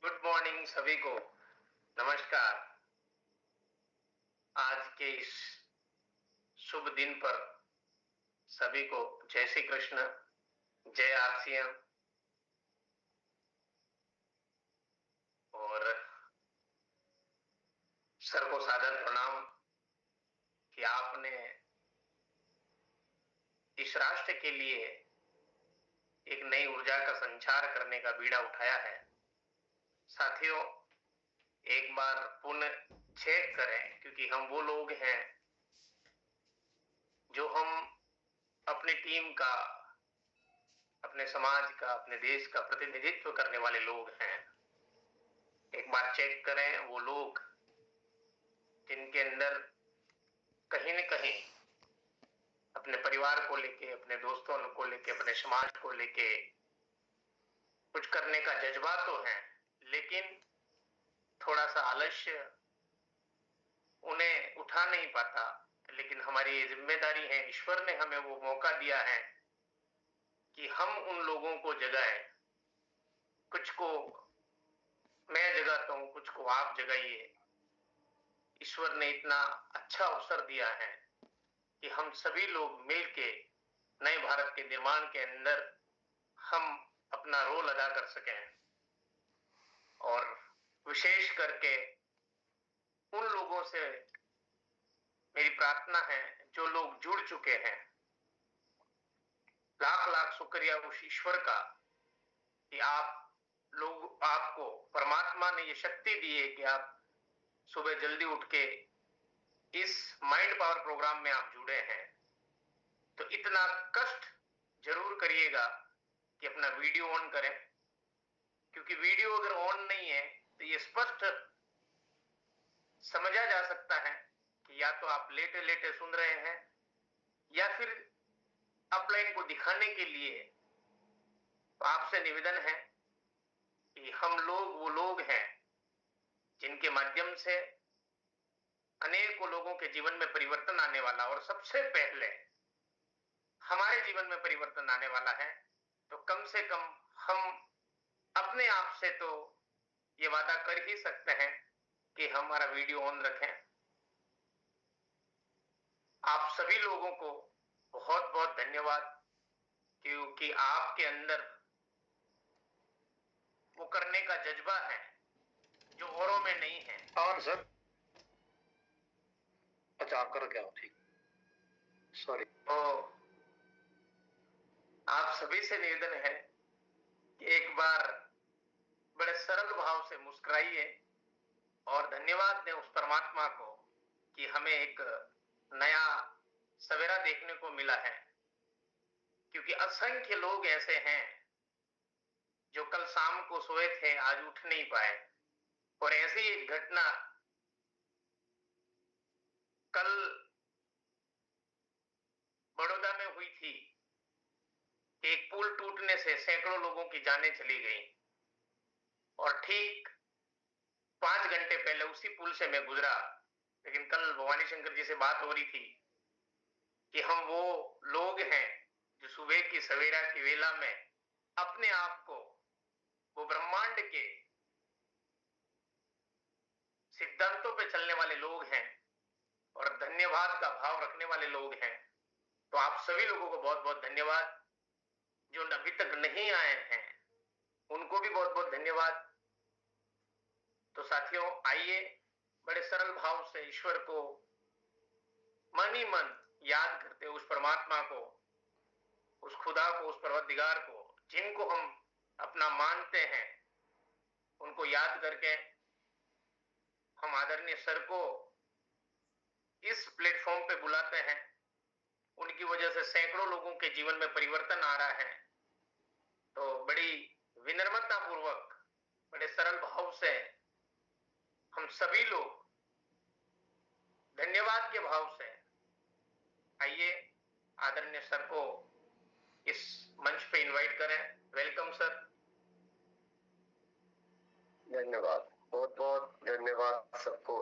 Good morning सभी को। नमस्कार। आज के इस शुभ दिन पर सभी को जय श्री कृष्ण, जय आरसीएम। और सर को सादर प्रणाम कि आपने इस राष्ट्र के लिए एक नई ऊर्जा का संचार करने का बीड़ा उठाया है। साथियों, एक बार पुनः चेक करें, क्योंकि हम वो लोग हैं जो हम अपनी टीम का, अपने समाज का, अपने देश का प्रतिनिधित्व करने वाले लोग हैं। एक बार चेक करें वो लोग जिनके अंदर कहीं न कहीं अपने परिवार को लेके, अपने दोस्तों को लेके, अपने समाज को लेके कुछ करने का जज्बा तो है, लेकिन थोड़ा सा आलस्य उन्हें उठा नहीं पाता। लेकिन हमारी ये जिम्मेदारी है, ईश्वर ने हमें वो मौका दिया है कि हम उन लोगों को जगाएं। कुछ को मैं जगाता हूं, कुछ को आप जगाइए। ईश्वर ने इतना अच्छा अवसर दिया है कि हम सभी लोग मिलके नए भारत के निर्माण के अंदर हम अपना रोल अदा कर सकें। और विशेष करके उन लोगों से मेरी प्रार्थना है जो लोग जुड़ चुके हैं। लाख लाख शुक्रिया उस ईश्वर का कि आपको परमात्मा ने ये शक्ति दी है कि आप सुबह जल्दी उठ के इस माइंड पावर प्रोग्राम में आप जुड़े हैं। तो इतना कष्ट जरूर करिएगा कि अपना वीडियो ऑन करें, क्योंकि वीडियो अगर ऑन नहीं है तो ये स्पष्ट समझा जा सकता है कि या तो आप लेटे लेटे सुन रहे हैं या फिर अपलाइन को दिखाने के लिए। तो आपसे निवेदन है कि हम लोग वो लोग हैं जिनके माध्यम से अनेकों लोगों के जीवन में परिवर्तन आने वाला, और सबसे पहले हमारे जीवन में परिवर्तन आने वाला है। तो कम से कम हम अपने आप से तो ये वादा कर ही सकते हैं कि हमारा वीडियो ऑन रखें। आप सभी लोगों को बहुत बहुत धन्यवाद, क्योंकि आपके अंदर वो करने का जज्बा है जो औरों में नहीं है। और सर, अच्छा आप करो, क्या हो? ठीक, सॉरी। तो आप सभी से निवेदन है कि एक बार बड़े सरल भाव से मुस्कुराइए और धन्यवाद दें उस परमात्मा को कि हमें एक नया सवेरा देखने को मिला है। क्योंकि असंख्य लोग ऐसे हैं जो कल शाम को सोए थे, आज उठ नहीं पाए। और ऐसी एक घटना कल बड़ौदा में हुई थी। एक पुल टूटने से सैकड़ों लोगों की जानें चली गई, और ठीक 5 घंटे पहले उसी पुल से मैं गुजरा। लेकिन कल भवानी शंकर जी से बात हो रही थी कि हम वो लोग हैं जो सुबह की सवेरा की वेला में अपने आप को वो ब्रह्मांड के सिद्धांतों पे चलने वाले लोग हैं और धन्यवाद का भाव रखने वाले लोग हैं। तो आप सभी लोगों को बहुत बहुत धन्यवाद। जो अभी तक नहीं आए हैं उनको भी बहुत बहुत धन्यवाद। तो साथियों, आइए बड़े सरल भाव से ईश्वर को मन ही मन याद करते, उस परमात्मा को, उस खुदा को, उस परवरदिगार को, जिनको हम अपना मानते हैं, उनको याद करके हम आदरणीय सर को इस प्लेटफॉर्म पे बुलाते हैं। उनकी वजह से सैकड़ों लोगों के जीवन में परिवर्तन आ रहा है। तो बड़ी विनम्रता पूर्वक, बड़े सरल भाव से हम सभी लोग धन्यवाद के भाव से आइए आदरणीय सर को इस मंच पे इनवाइट करें। Welcome sir. धन्यवाद, बहुत बहुत धन्यवाद सबको।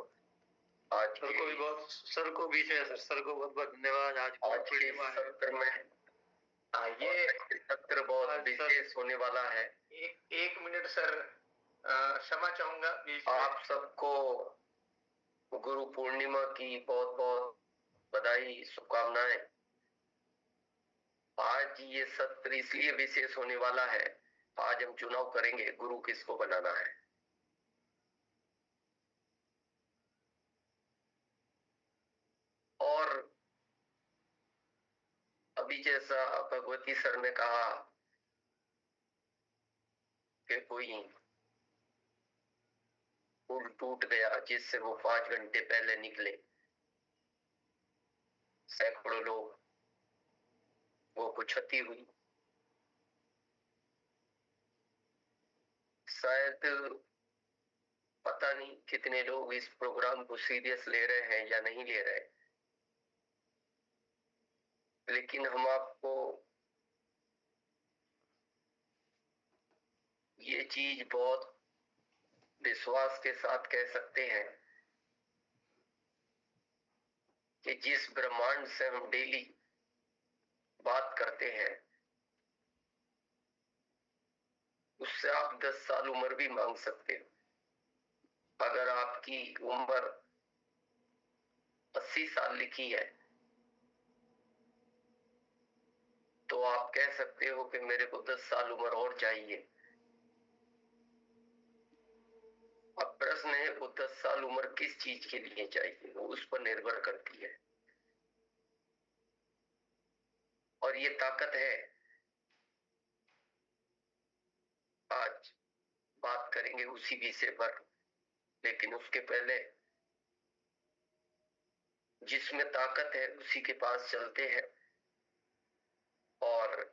आज सर को भी बहुत, सर को भी सर को बहुत बहुत धन्यवाद। आज सत्र में ये सत्र बहुत विशेष होने वाला है। एक मिनट सर, क्षमा चाहूंगा बीच में। आप सबको गुरु पूर्णिमा की बहुत बहुत बधाई, शुभकामनाएं। आज ये सत्र इसलिए विशेष होने वाला है, आज हम चुनाव करेंगे गुरु किसको बनाना है। और अभी जैसा भगवती सर ने कहा कि कोई पुल टूट गया जिससे वो 5 घंटे पहले निकले, सैकड़ों लोग को क्षति हुई। शायद पता नहीं कितने लोग इस प्रोग्राम को सीरियस ले रहे हैं या नहीं ले रहे, लेकिन हम आपको ये चीज बहुत विश्वास के साथ कह सकते हैं कि जिस ब्रह्मांड से हम डेली बात करते हैं उससे आप 10 साल उम्र भी मांग सकते हो। अगर आपकी उम्र 80 साल लिखी है तो आप कह सकते हो कि मेरे को 10 साल उम्र और चाहिए। अब प्रश्न है वो 10 साल उम्र किस चीज के लिए चाहिए, वो उस पर निर्भर करती है। और ये ताकत है। आज बात करेंगे उसी विषय पर, लेकिन उसके पहले जिसमें ताकत है उसी के पास चलते हैं। और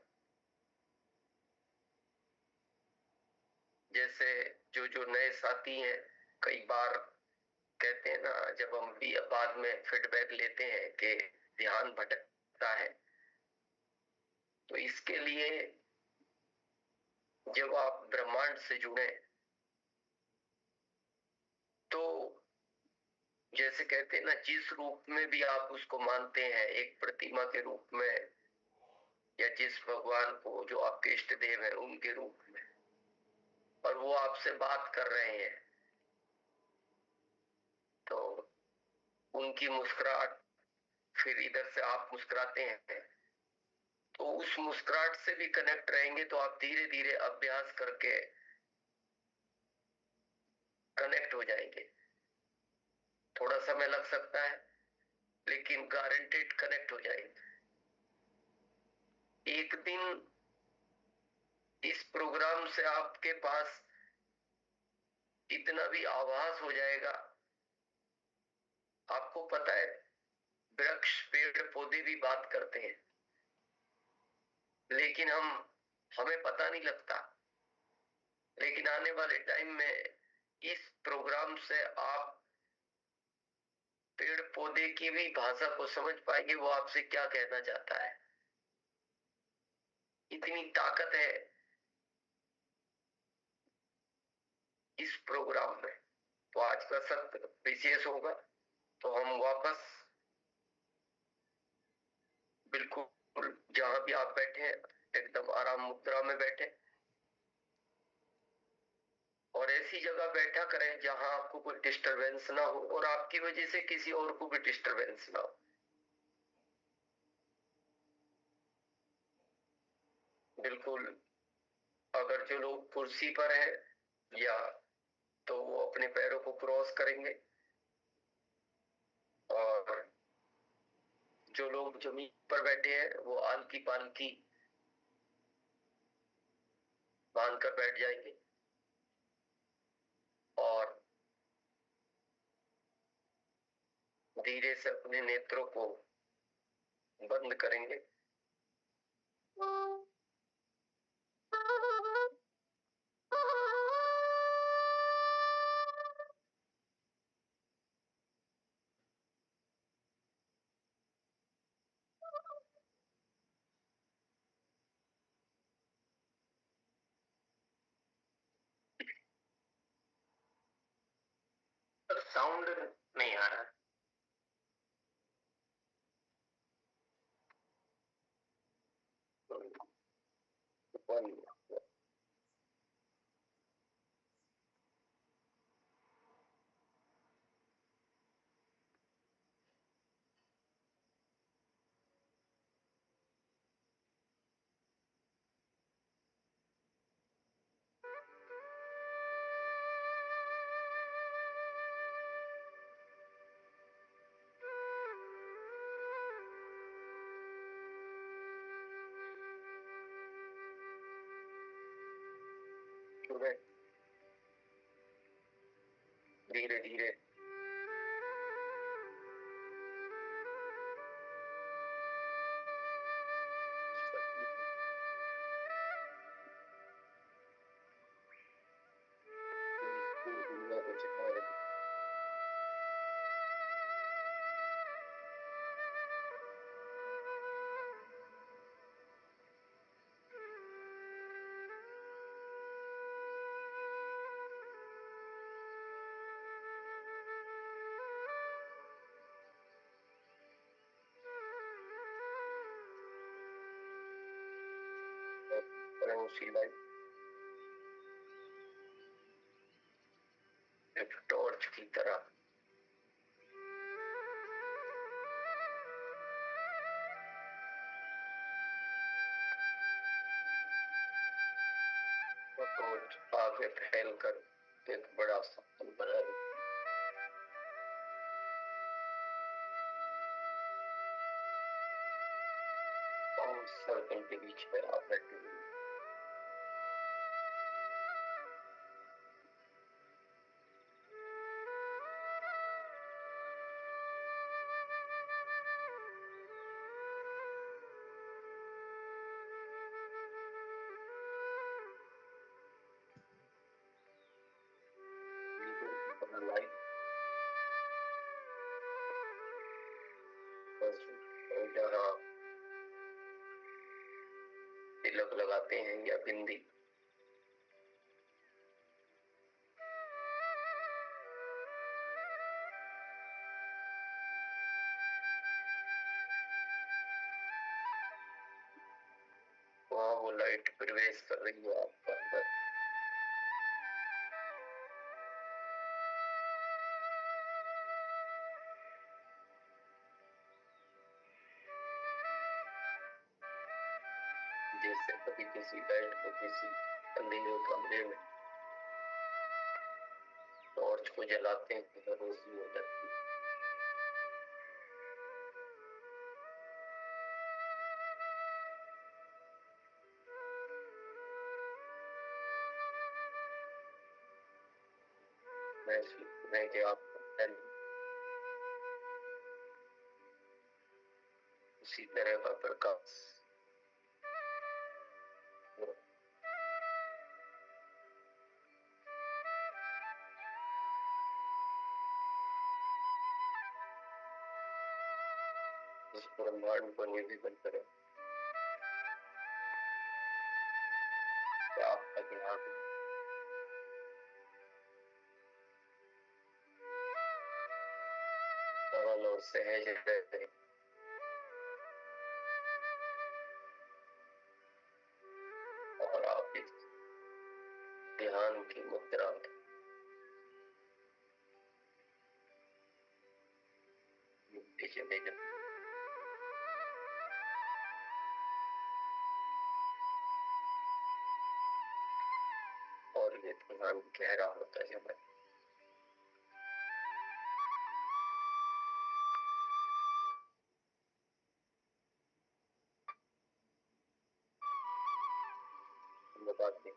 जैसे जो जो नए साथी हैं, कई बार कहते हैं ना, जब हम भी बाद में फीडबैक लेते हैं कि ध्यान भटकता है, तो इसके लिए जब आप ब्रह्मांड से जुड़े तो जैसे कहते हैं ना, जिस रूप में भी आप उसको मानते हैं, एक प्रतिमा के रूप में या जिस भगवान को जो आपके इष्ट देव हैं उनके रूप में, और वो आपसे बात कर रहे हैं, तो उनकी मुस्कुराहट, फिर इधर से आप मुस्कुराते हैं, तो उस मुस्कुराहट से भी कनेक्ट रहेंगे। तो आप धीरे धीरे अभ्यास करके कनेक्ट हो जाएंगे। थोड़ा समय लग सकता है लेकिन गारंटेड कनेक्ट हो जाएंगे। एक दिन इस प्रोग्राम से आपके पास इतना भी आभास हो जाएगा। आपको पता है वृक्ष पेड़ पौधे भी बात करते हैं, लेकिन हमें पता नहीं लगता। लेकिन आने वाले टाइम में इस प्रोग्राम से आप पेड़ पौधे की भी भाषा को समझ पाएंगे, वो आपसे क्या कहना चाहता है। इतनी ताकत है इस प्रोग्राम में। तो आज का सत्र विशेष होगा, तो हम वापस बिल्कुल जहां भी आप बैठे हैं एकदम आराम मुद्रा में बैठे, और ऐसी जगह बैठा करें जहां आपको कोई डिस्टरबेंस ना हो और आपकी वजह से किसी और को भी डिस्टरबेंस ना हो। बिल्कुल, अगर जो लोग कुर्सी पर हैं या तो वो अपने पैरों को क्रॉस करेंगे, और जो लोग जमीन पर बैठे हैं वो आलकी पालकी बांध कर बैठ जाएंगे और धीरे से अपने नेत्रों को बंद करेंगे। साउंड नहीं आ रहा। बंद। जुड़ गए धीरे धीरे। दुनिया को चला रहे उसी लाइफ एक टॉर्च की तरह टॉर्च आगे फैल कर एक बड़ा सर्कल बना रही। और सर्कल के बीच में आप बैठे हुए लाइफ बस जहाँ तिलक लगाते हैं या बिंदी, वहाँ वो लाइट प्रवेश कर रही है आपका अंदर। जैसे कभी किसी लाइट को किसी अंधेरे कमरे में टॉर्च को जलाते हैं तो रोशनी हो जाती है। महसूस है कि आप उसी तरह का प्रकाश इस ब्रह्मांड को निवेदन करें कि आपका ध्यान सरल और सहज रहते और आप इस ध्यान की मुद्रा में चले जाए और ये ध्यान गहरा होता जाए। बताते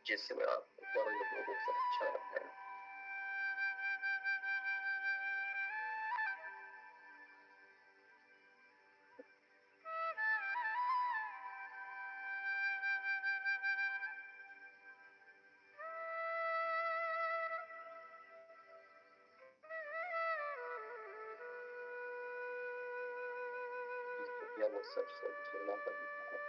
जिसमें आपको और लोगों से अच्छा लगता है। दुनिया में सबसे झूला बनता है।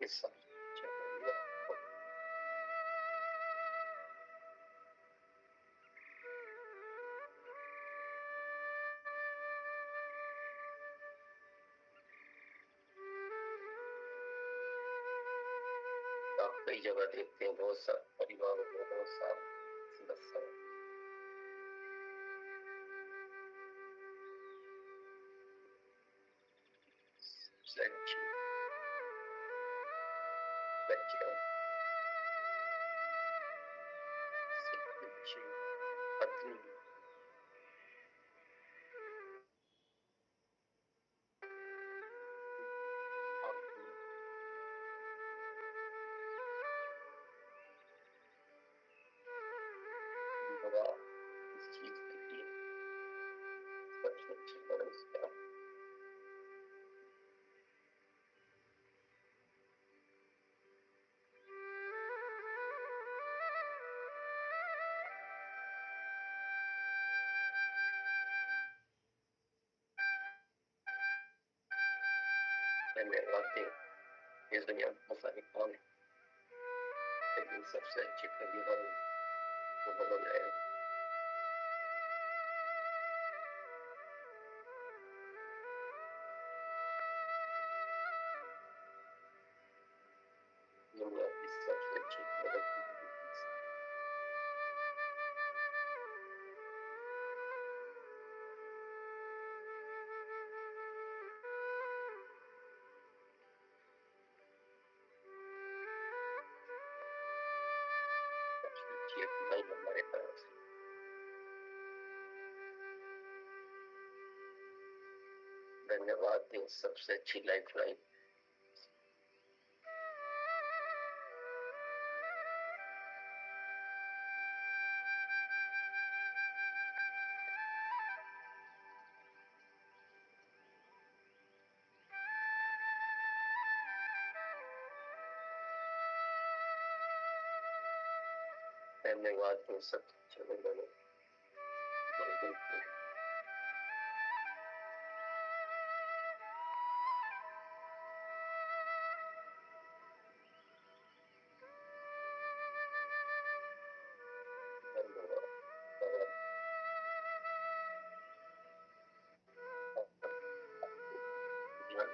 इस सब आप कई जगह देखते हैं, बहुत सारे परिवारों में बहुत सारे सदस्य बच्चे, बच्चे, पत्नी, इस चीज के लिए सबसे अच्छी परवरिश क्या? धन्यवाद दें। इस दुनिया में बहुत सारे काम है, लेकिन सबसे अच्छी परिवार वो बनाए। दुनिया की सबसे अच्छी परिवार अच्छी अपनाई हमारे तरफ से। धन्यवाद दें। सबसे अच्छी लाइफ लाइन धन्यवाद दें। सब चले गए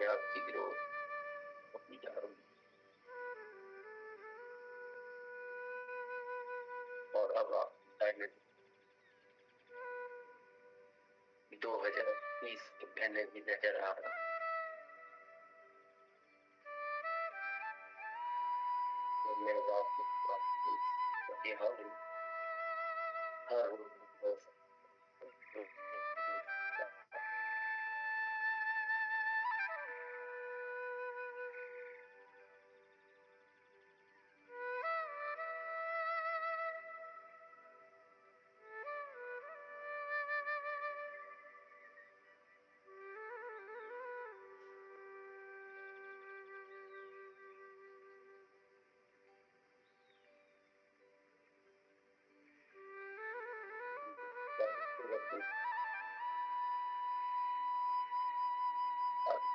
आपकी ग्रोथ अपनी जान और अब आप 2020 के पहले भी नजर आ रहा है। धन्यवाद हर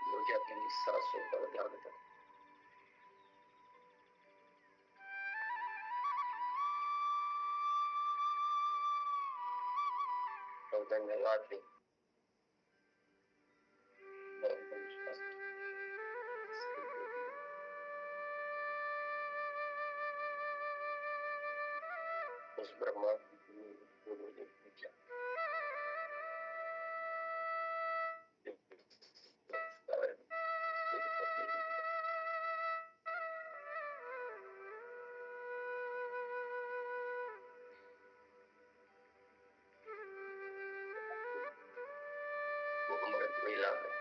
मुझे अपनी सांसों पर ध्यान दें। और धन्यवाद दें। उस ब्रह्मा महिला में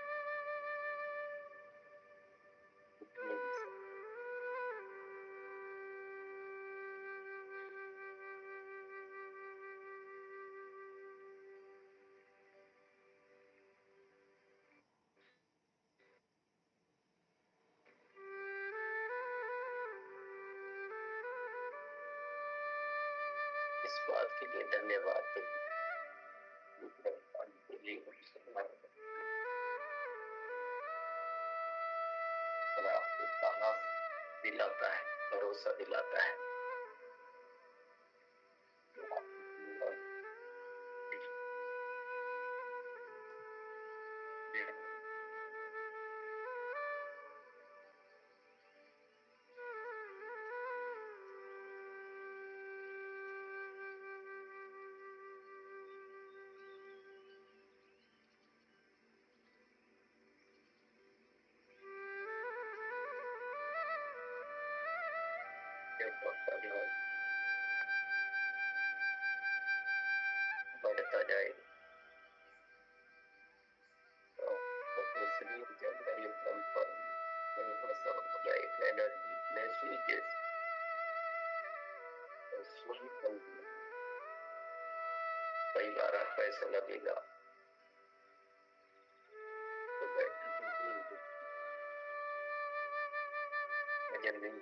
इस बात के लिए धन्यवाद दें। आपको साहस दिलाता है, भरोसा दिलाता है। आपका ध्यान बढ़ता जाएगा और अपने शरीर के अंदर ये कंपन या एक एनर्जी महसूस जैसे सुई कई बार आपको ऐसा लगेगा तो बैठने नहीं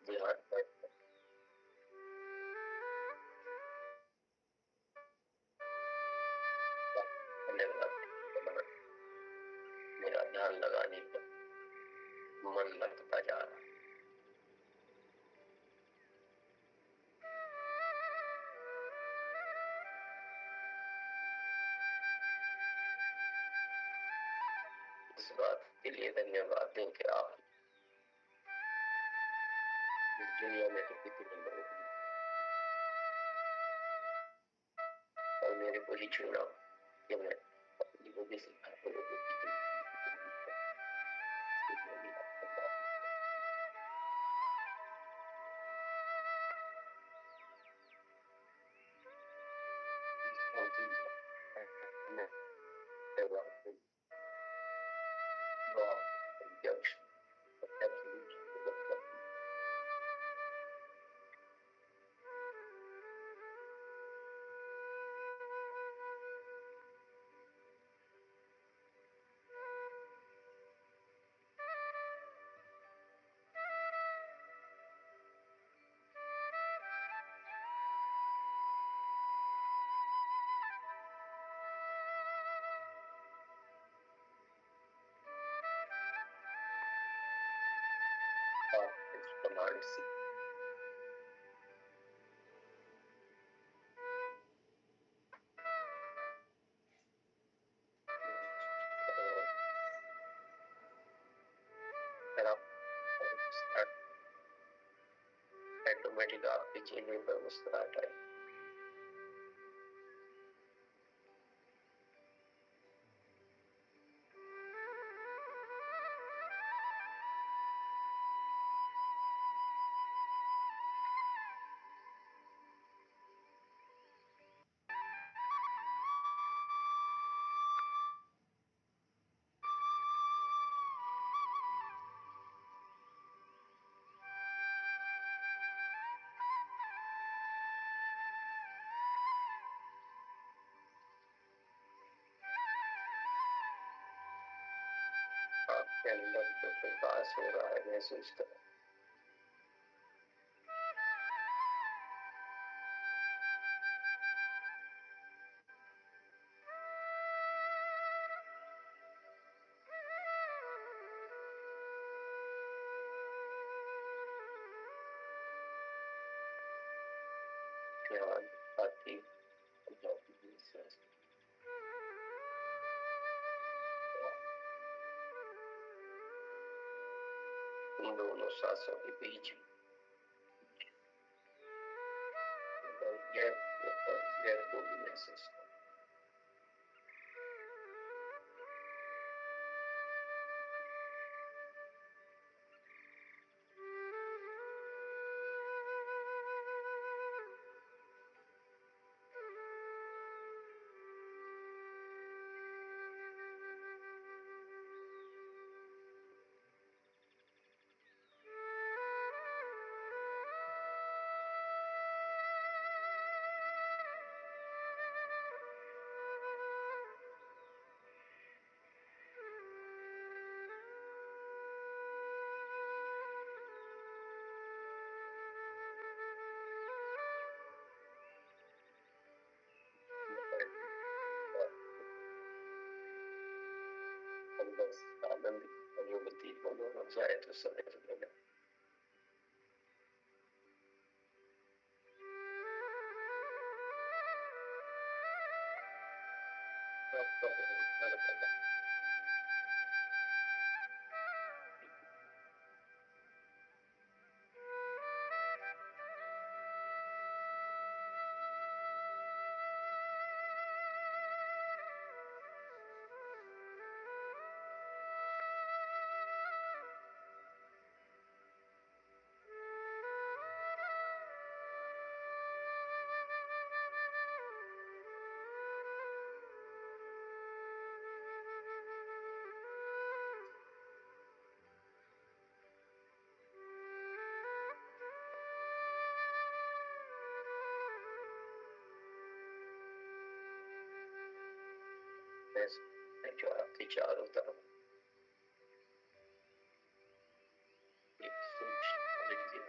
ध्यान बैठता मेरा ध्यान लगाने पर मन लगता जा रहा है। इस बात के लिए धन्यवाद दें कि आप इस दुनिया में तो कितने लोग हैं और मेरे को ही चुना कि मैं अपनी वजह से आपको लोगों की इस प्रमाण से ऑटोमेटिक आपके चेहरे पर मुस्कुराहट आई। आपके अंदर जो प्रकाश हो रहा है महसूस करें। ध्यान आती इन दोनों सांसों के बीच गैप को भी महसूस करें। आनंद अनुभूति हो जाए तो समझ लेना। जो आपके चारों तरफ एक सूक्ष्म दृष्टि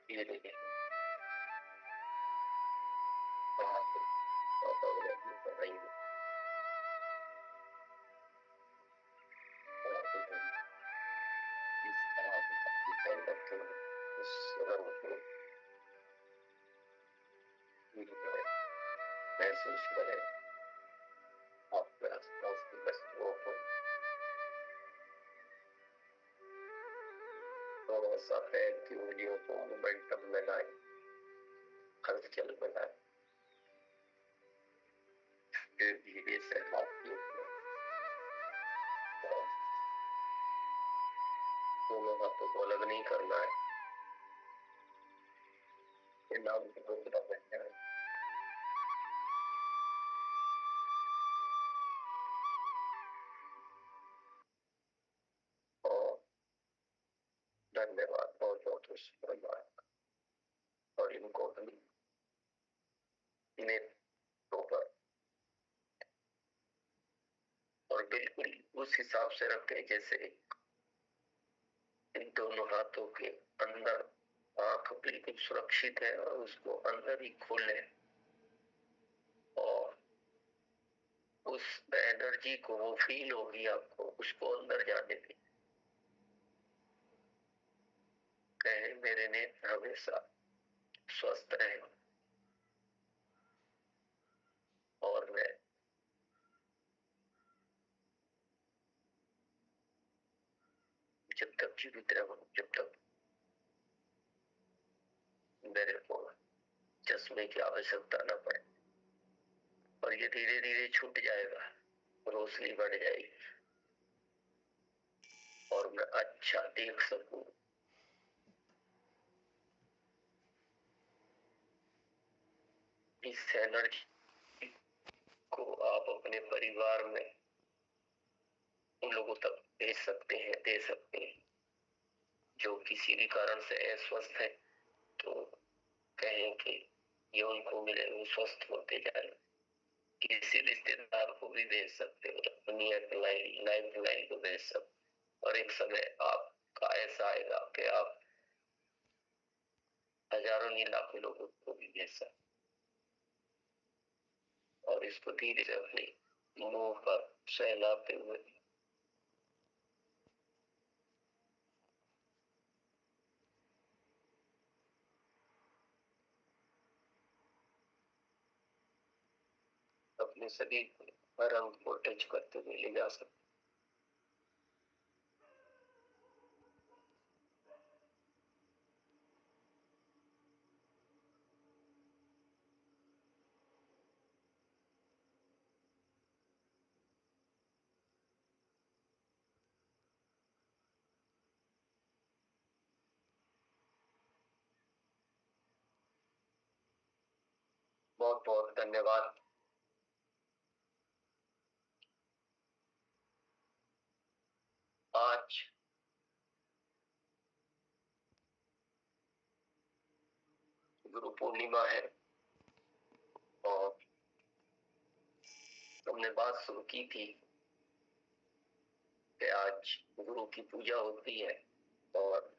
धीरे धीरे वातावरण में बढ़ाएंगे और इस तरह के रखते हैं उस रंग को महसूस करें आपके आसपास की वस्तुओं को थोड़ा सा पैर की उंगलियों को मोमेंटम में लाए हलचल में लाए फिर धीरे से हाथ के ऊपर दोनों हाथों को अलग नहीं करना है ये नाम की मुद्रा बन जाए और धन्यवाद बहुत बहुत धन्यवाद और इनको हम नेत्रों पर और बिल्कुल उस हिसाब से रखें जैसे इन दोनों हाथों के अंदर आंख बिल्कुल सुरक्षित है और उसको अंदर ही खोले और उस एनर्जी को वो फील होगी आपको उसको अंदर जाने दें कहे मेरे नेत्र हमेशा स्वस्थ रहे और मैं जब तक जीवित रहूं जब तक मेरे को चश्मे की आवश्यकता न पड़े और ये धीरे धीरे छूट जाएगा रोशनी बढ़ जाएगी और मैं अच्छा देख सकूं इस एनर्जी को आप अपने परिवार में उन लोगों तक भेज सकते हैं दे सकते हैं जो किसी भी कारण से अस्वस्थ है तो कहें कि ये उनको मिले वो स्वस्थ होते जाए किसी रिश्तेदार को भी भेज सकते हो अपनी लाइफ लाइन को भेज सकते और एक समय आपका ऐसा आएगा कि आप हजारों नहीं लाखों लोगों को भी भेज सकते और इसको धीरे से अपने मुंह पर सहलाते हुए अपने शरीर पर रंग को टच करते हुए ले जा सकते बहुत बहुत धन्यवाद आज गुरु पूर्णिमा है और हमने बात शुरू की थी कि आज गुरु की पूजा होती है और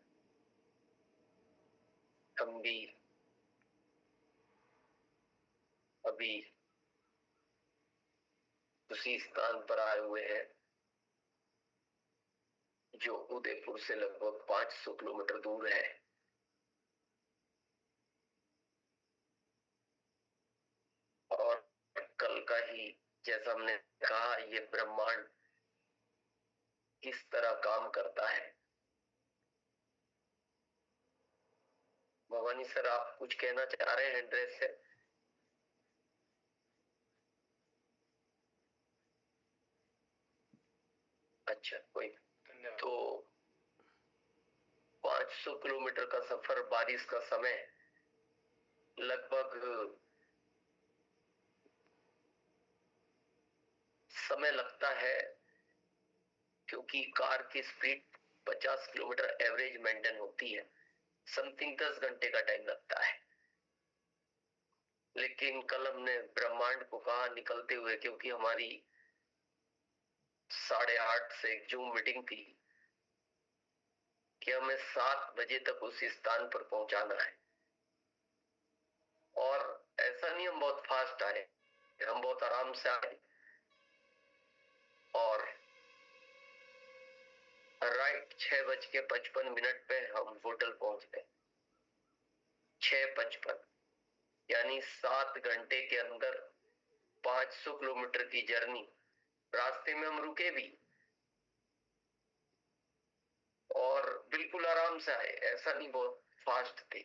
हम भी अभी उसी स्थान पर आए हुए हैं जो उदयपुर से लगभग 500 किलोमीटर दूर है। और कल का ही जैसा हमने कहा, ये ब्रह्मांड किस तरह काम करता है। भवानी सर, आप कुछ कहना चाह रहे हैं ड्रेस से? अच्छा, कोई। तो 500 किलोमीटर का सफर, बारिश का समय, लगभग समय लगता है क्योंकि कार की स्पीड 50 किलोमीटर एवरेज मेंटेन होती है। समथिंग 10 घंटे का टाइम लगता है। लेकिन कल हमने ब्रह्मांड को कहा निकलते हुए, क्योंकि हमारी 8:30 से एक जूम मीटिंग थी कि हमें 7 बजे तक उस स्थान पर पहुंचाना है। और ऐसा नहीं हम बहुत फास्ट आए, हम बहुत आराम से आए और राइट 6:55 पे हम होटल पहुंच गए। 6:55, यानी 7 घंटे के अंदर 500 किलोमीटर की जर्नी। रास्ते में हम रुके भी और बिल्कुल आराम से आए, ऐसा नहीं बहुत फास्ट थे।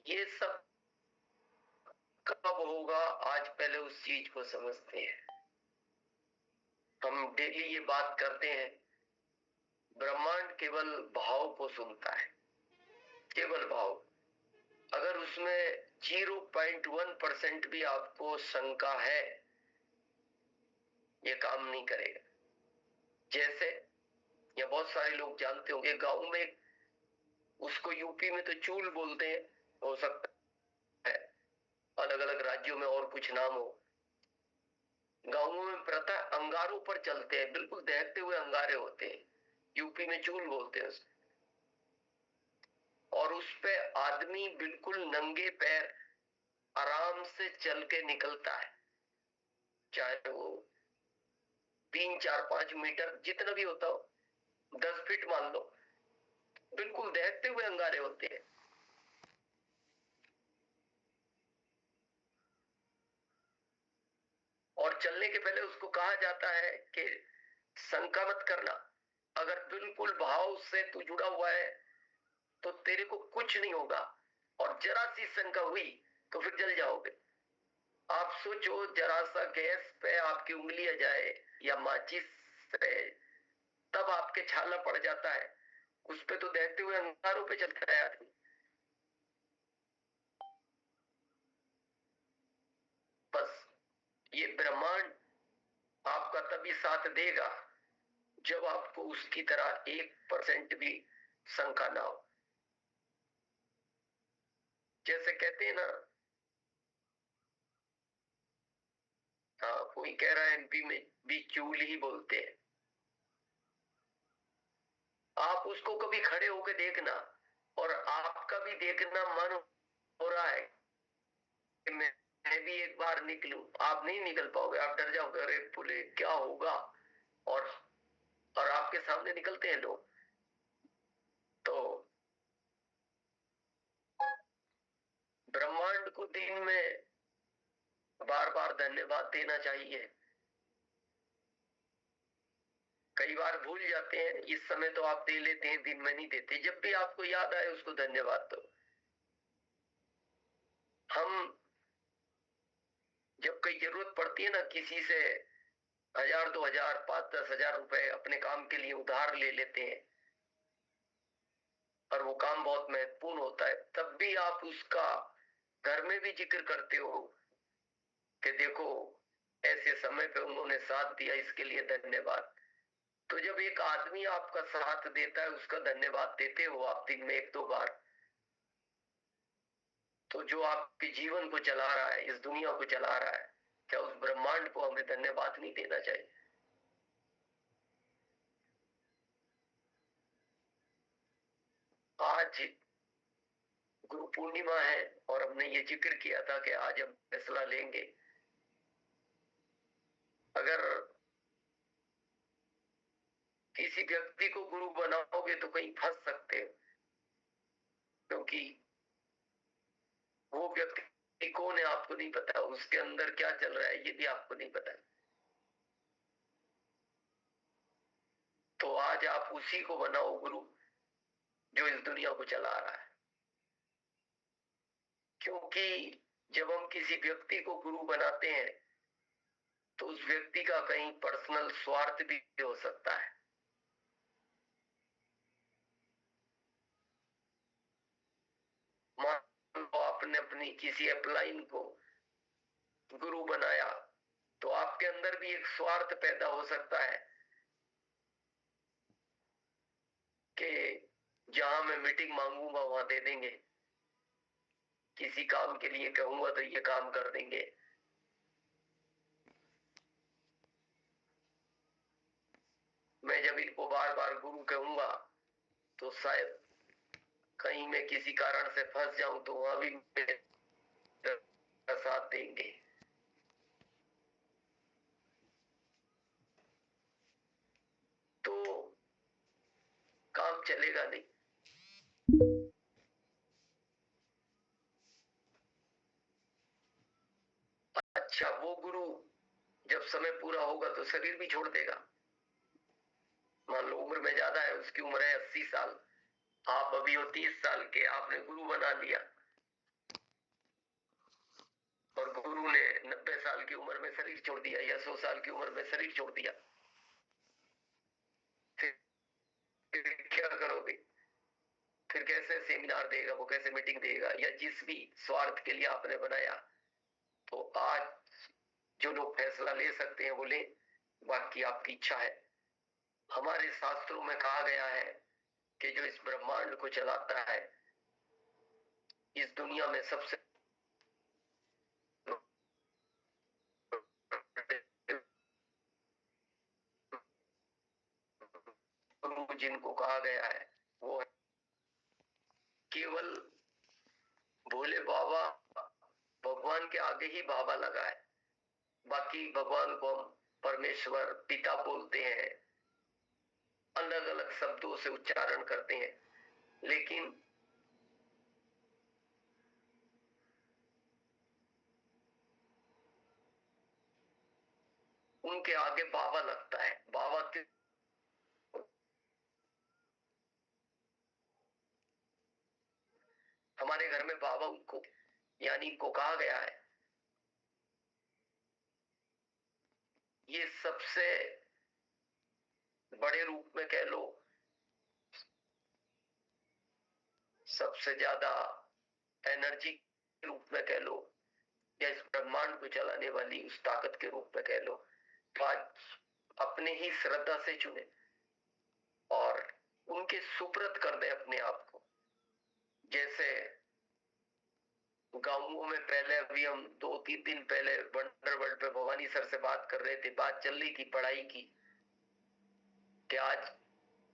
ये सब कब होगा, आज पहले उस चीज को समझते हैं। हम डेली ये बात करते हैं, ब्रह्मांड केवल भाव को सुनता है, केवल भाव। अगर उसमें 0.1% भी आपको शंका है, ये काम नहीं करेगा। जैसे या बहुत सारे लोग जानते होंगे, गांव में, उसको यूपी में तो चूल बोलते हैं, हो सकता है अलग अलग राज्यों में और कुछ नाम हो। गांवों में प्रथा अंगारों पर चलते हैं, बिल्कुल दहकते हुए अंगारे होते हैं, यूपी में चूल बोलते हैं उसको। और उस पे आदमी बिल्कुल नंगे पैर आराम से चल के निकलता है, चाहे वो 3, 4, 5 मीटर जितना भी होता हो, 10 फीट मान लो, बिल्कुल दहकते हुए अंगारे होते हैं। और चलने के पहले उसको कहा जाता है कि शंका मत करना, अगर बिल्कुल भाव से तू जुड़ा हुआ है तो तेरे को कुछ नहीं होगा, और जरा सी शंका हुई तो फिर जल जाओगे। आप सोचो, जरा सा गैस पे आपकी उंगली आ जाए या माचिस से, तब आपके छाला पड़ जाता है, उस पे तो दहकते हुए अंगारों पे चलता है आदमी। बस ये ब्रह्मांड आपका तभी साथ देगा जब आपको उसकी तरह 1% भी शंका ना हो। जैसे कहते हैं ना, हाँ, कोई कह रहा है एमपी में भी चूल ही बोलते हैं। आप उसको कभी खड़े होकर देखना, और आपका भी देखना मन हो रहा है कि मैं भी एक बार निकलूं। आप नहीं निकल पाओगे, आप डर जाओगे, अरे बोले क्या होगा। और आपके सामने निकलते हैं लोग। तो ब्रह्मांड को दिन में बार बार धन्यवाद देना चाहिए। कई बार भूल जाते हैं, इस समय तो आप दे लेते हैं, दिन में नहीं देते। जब भी आपको याद आए उसको धन्यवाद दो। हम जब कोई जरूरत पड़ती है ना, किसी से 1000, 2000, 5, 10,000 रुपए अपने काम के लिए उधार ले लेते हैं, और वो काम बहुत महत्वपूर्ण होता है, तब भी आप उसका घर में भी जिक्र करते हो कि देखो ऐसे समय पे उन्होंने साथ दिया, इसके लिए धन्यवाद। तो जब एक आदमी आपका साथ देता है, उसका धन्यवाद देते हो आप दिन में 1-2 बार, तो जो आपके जीवन को चला रहा है, इस दुनिया को चला रहा है, क्या उस ब्रह्मांड को हमें धन्यवाद नहीं देना चाहिए? आज गुरु पूर्णिमा है और हमने ये जिक्र किया था कि आज हम फैसला लेंगे। अगर किसी व्यक्ति को गुरु बनाओगे तो कहीं फंस सकते हो, क्योंकि वो व्यक्ति कौन है आपको नहीं पता, उसके अंदर क्या चल रहा है ये भी आपको नहीं पता। तो आज आप उसी को बनाओ गुरु जो इस दुनिया को चला रहा है। क्योंकि जब हम किसी व्यक्ति को गुरु बनाते हैं तो उस व्यक्ति का कहीं पर्सनल स्वार्थ भी हो सकता है। मान लो आपने अपनी किसी अपलाइन को गुरु बनाया तो आपके अंदर भी एक स्वार्थ पैदा हो सकता है कि जहां मैं मीटिंग मांगूंगा वहां दे देंगे, किसी काम के लिए कहूंगा तो ये काम कर देंगे। मैं जब इनको बार बार गुरु कहूंगा तो शायद कहीं मैं किसी कारण से फंस जाऊं तो वहां भी मेरा साथ देंगे। तो काम चलेगा नहीं। अच्छा, वो गुरु जब समय पूरा होगा तो शरीर भी छोड़ देगा। मान लो उम्र में ज्यादा है, उसकी उम्र है 80 साल, आप अभी हो 30 साल के, आपने गुरु बना लिया और गुरु ने 90 साल की उम्र में शरीर छोड़ दिया या 100 साल की उम्र में शरीर छोड़ दिया, फिर क्या करोगे? फिर कैसे सेमिनार देगा वो, कैसे मीटिंग देगा? या जिस भी स्वार्थ के लिए आपने बनाया। तो आज जो लोग फैसला ले सकते हैं वो लें, बाकी आपकी इच्छा है। हमारे शास्त्रों में कहा गया है कि जो इस ब्रह्मांड को चलाता है, इस दुनिया में सबसे गुरु जिनको कहा गया है वो है केवल भोले बाबा। भगवान के आगे ही बाबा लगा है, बाकी भगवान को हम परमेश्वर पिता बोलते हैं, अलग अलग शब्दों से उच्चारण करते हैं, लेकिन उनके आगे बाबा लगता है। बाबा के हमारे घर में बाबा उनको यानी को कहा गया है। ये सबसे बड़े रूप में कह लो, सबसे ज्यादा एनर्जी के रूप में कह लो, या इस ब्रह्मांड को चलाने वाली उस ताकत के रूप में कह लो। तो आज अपने ही श्रद्धा से चुने और उनके सुपुर्द कर दे अपने आप को। जैसे गांवों में पहले, अभी हम 2-3 दिन पहले वंडर वर्ल्ड पे भवानी सर से बात कर रहे थे, बात चल रही थी पढ़ाई की कि आज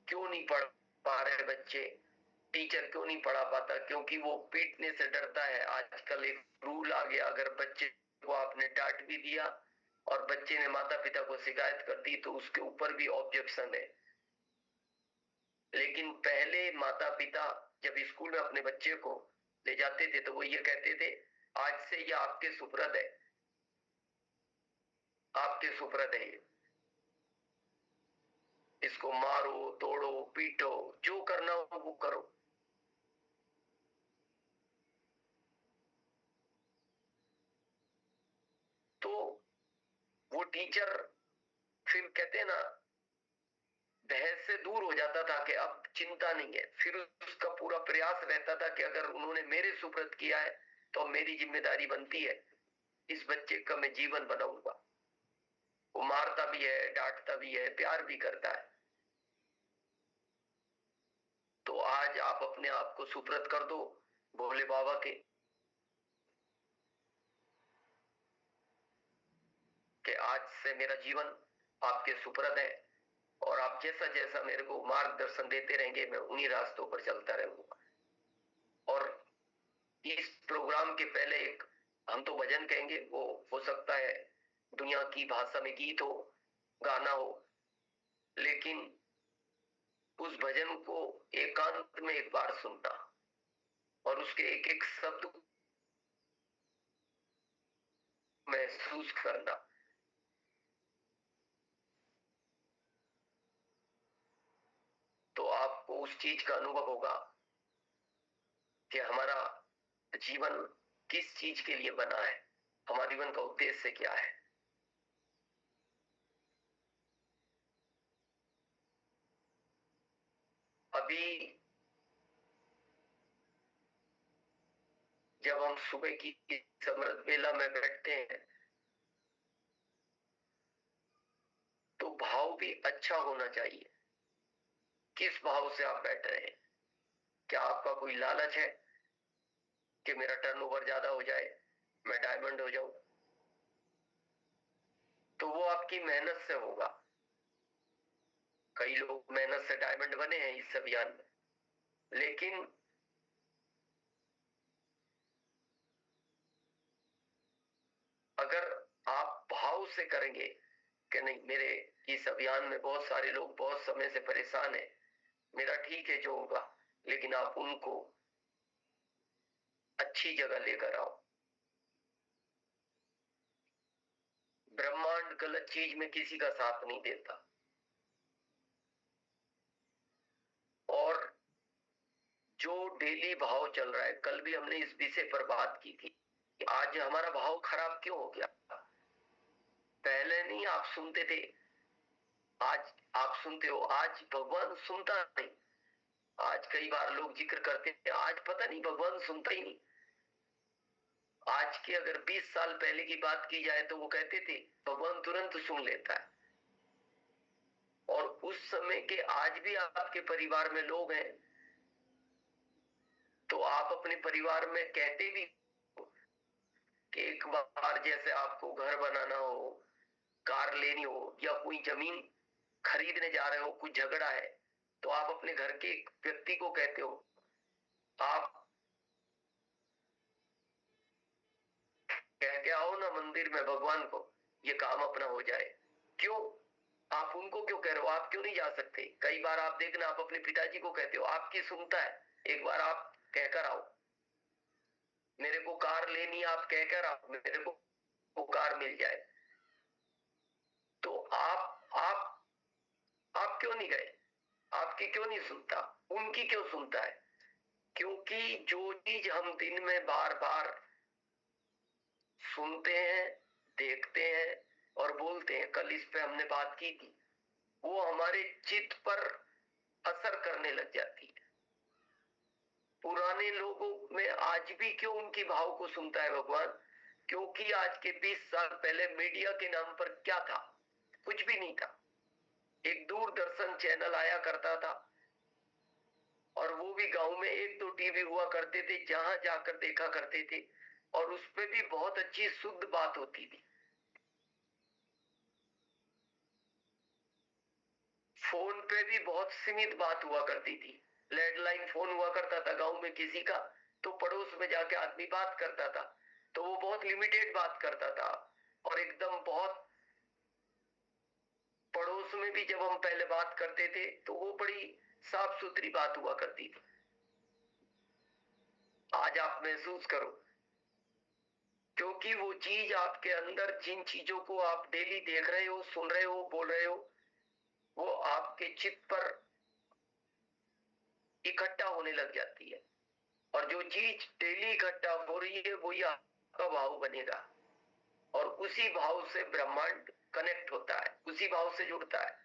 क्यों नहीं पढ़ पा रहे बच्चे, टीचर क्यों नहीं पढ़ा पाता, क्योंकि वो पीटने से डरता है। आजकल एक रूल आ गया, अगर बच्चे को आपने डांट भी दिया और बच्चे ने माता पिता को शिकायत कर दी तो उसके ऊपर भी ऑब्जेक्शन है। लेकिन पहले माता पिता जब स्कूल में अपने बच्चे को ले जाते थे तो वो ये कहते थे, आज से ये आपके सुपुर्द है, आपके सुपुर्द है, इसको मारो तोड़ो पीटो, जो करना हो वो करो। तो वो टीचर फिर कहते ना, बहस से दूर हो जाता था कि अब चिंता नहीं है। फिर उसका पूरा प्रयास रहता था कि अगर उन्होंने मेरे सुपुर्द किया है तो मेरी जिम्मेदारी बनती है इस बच्चे का मैं जीवन बनाऊंगा। वो मारता भी है, डांटता भी है, प्यार भी करता है। तो आज आप अपने आप को सुपुर्द कर दो भोले बाबा के, कि आज से मेरा जीवन आपके सुपुर्द है और आप जैसा जैसा मेरे को मार्गदर्शन देते रहेंगे मैं उन्हीं रास्तों पर चलता रहूंगा। और इस प्रोग्राम के पहले एक हम तो भजन कहेंगे, वो हो सकता है दुनिया की भाषा में गीत हो, गाना हो, लेकिन उस भजन को एकांत में एक बार सुनना और उसके एक एक शब्द को महसूस करना, तो आपको उस चीज का अनुभव होगा कि हमारा जीवन किस चीज के लिए बना है, हमारे जीवन का उद्देश्य क्या है। अभी जब हम सुबह की समृत वेला में बैठते हैं तो भाव भी अच्छा होना चाहिए। किस भाव से आप बैठ रहे हैं? क्या आपका कोई लालच है कि मेरा टर्नओवर ज्यादा हो जाए, मैं डायमंड हो जाऊं? तो वो आपकी मेहनत से होगा। कई लोग मेहनत से डायमंड बने हैं इस अभियान में, लेकिन अगर आप भाव से करेंगे कि नहीं, मेरे इस अभियान में बहुत सारे लोग बहुत समय से परेशान हैं, मेरा ठीक है जो होगा, लेकिन आप उनको अच्छी जगह लेकर आओ। ब्रह्मांड गलत चीज में किसी का साथ नहीं देता। और जो डेली भाव चल रहा है, कल भी हमने इस विषय पर बात की थी, आज हमारा भाव खराब क्यों हो गया? पहले नहीं आप सुनते थे, आज आप सुनते हो। आज भगवान सुनता नहीं। आज कई बार लोग जिक्र करते हैं, आज पता नहीं भगवान सुनता ही नहीं। आज के अगर 20 साल पहले की बात की जाए तो वो कहते थे भगवान तुरंत सुन लेता है। और उस समय के आज भी आपके परिवार में लोग हैं, तो आप अपने परिवार में कहते भी कि एक बार जैसे आपको घर बनाना हो, कार लेनी हो या कोई जमीन खरीदने जा रहे हो, कुछ झगड़ा है, तो आप अपने घर के एक व्यक्ति को कहते हो आप कह के आओ ना मंदिर में भगवान को, ये काम अपना हो जाए। क्यों? आप उनको क्यों कह रहे हो? आप क्यों नहीं जा सकते? कई बार आप देखना, आप अपने पिताजी को कहते हो, आपकी सुनता है। एक बार आप कहकर आओ मेरे को कार लेनी, आप कहकर आओ मेरे को कार मिल जाए। तो आप क्यों नहीं गए? आपकी क्यों नहीं सुनता? उनकी क्यों सुनता है? क्योंकि जो चीज हम दिन में बार बार सुनते हैं, देखते हैं और बोलते हैं, कल इस पे हमने बात की थी, वो हमारे चित्त पर असर करने लग जाती है। पुराने लोगों में आज भी क्यों उनकी भाव को सुनता है भगवान? क्योंकि आज के 20 साल पहले मीडिया के नाम पर क्या था? कुछ भी नहीं था। एक दूरदर्शन चैनल आया करता था और वो भी गांव में 1-2 टीवी हुआ करते थे, जहां जाकर देखा करते थे, और उस पे भी बहुत अच्छी शुद्ध बात होती थी। फोन पे भी बहुत सीमित बात हुआ करती थी। लैंडलाइन फोन हुआ करता था गांव में किसी का, तो पड़ोस में जाके आदमी बात करता था, तो वो बहुत लिमिटेड बात करता था। और एकदम बहुत पड़ोस में भी जब हम पहले बात करते थे तो वो बड़ी साफ सुथरी बात हुआ करती थी। आज आप महसूस करो, क्योंकि वो चीज आपके अंदर, जिन चीजों को आप डेली देख रहे हो, सुन रहे हो, बोल रहे हो, वो आपके चित्त पर इकट्ठा होने लग जाती है। और जो चीज डेली इकट्ठा हो रही है वही आपका भाव बनेगा, और उसी भाव से ब्रह्मांड कनेक्ट होता है, उसी भाव से जुड़ता है।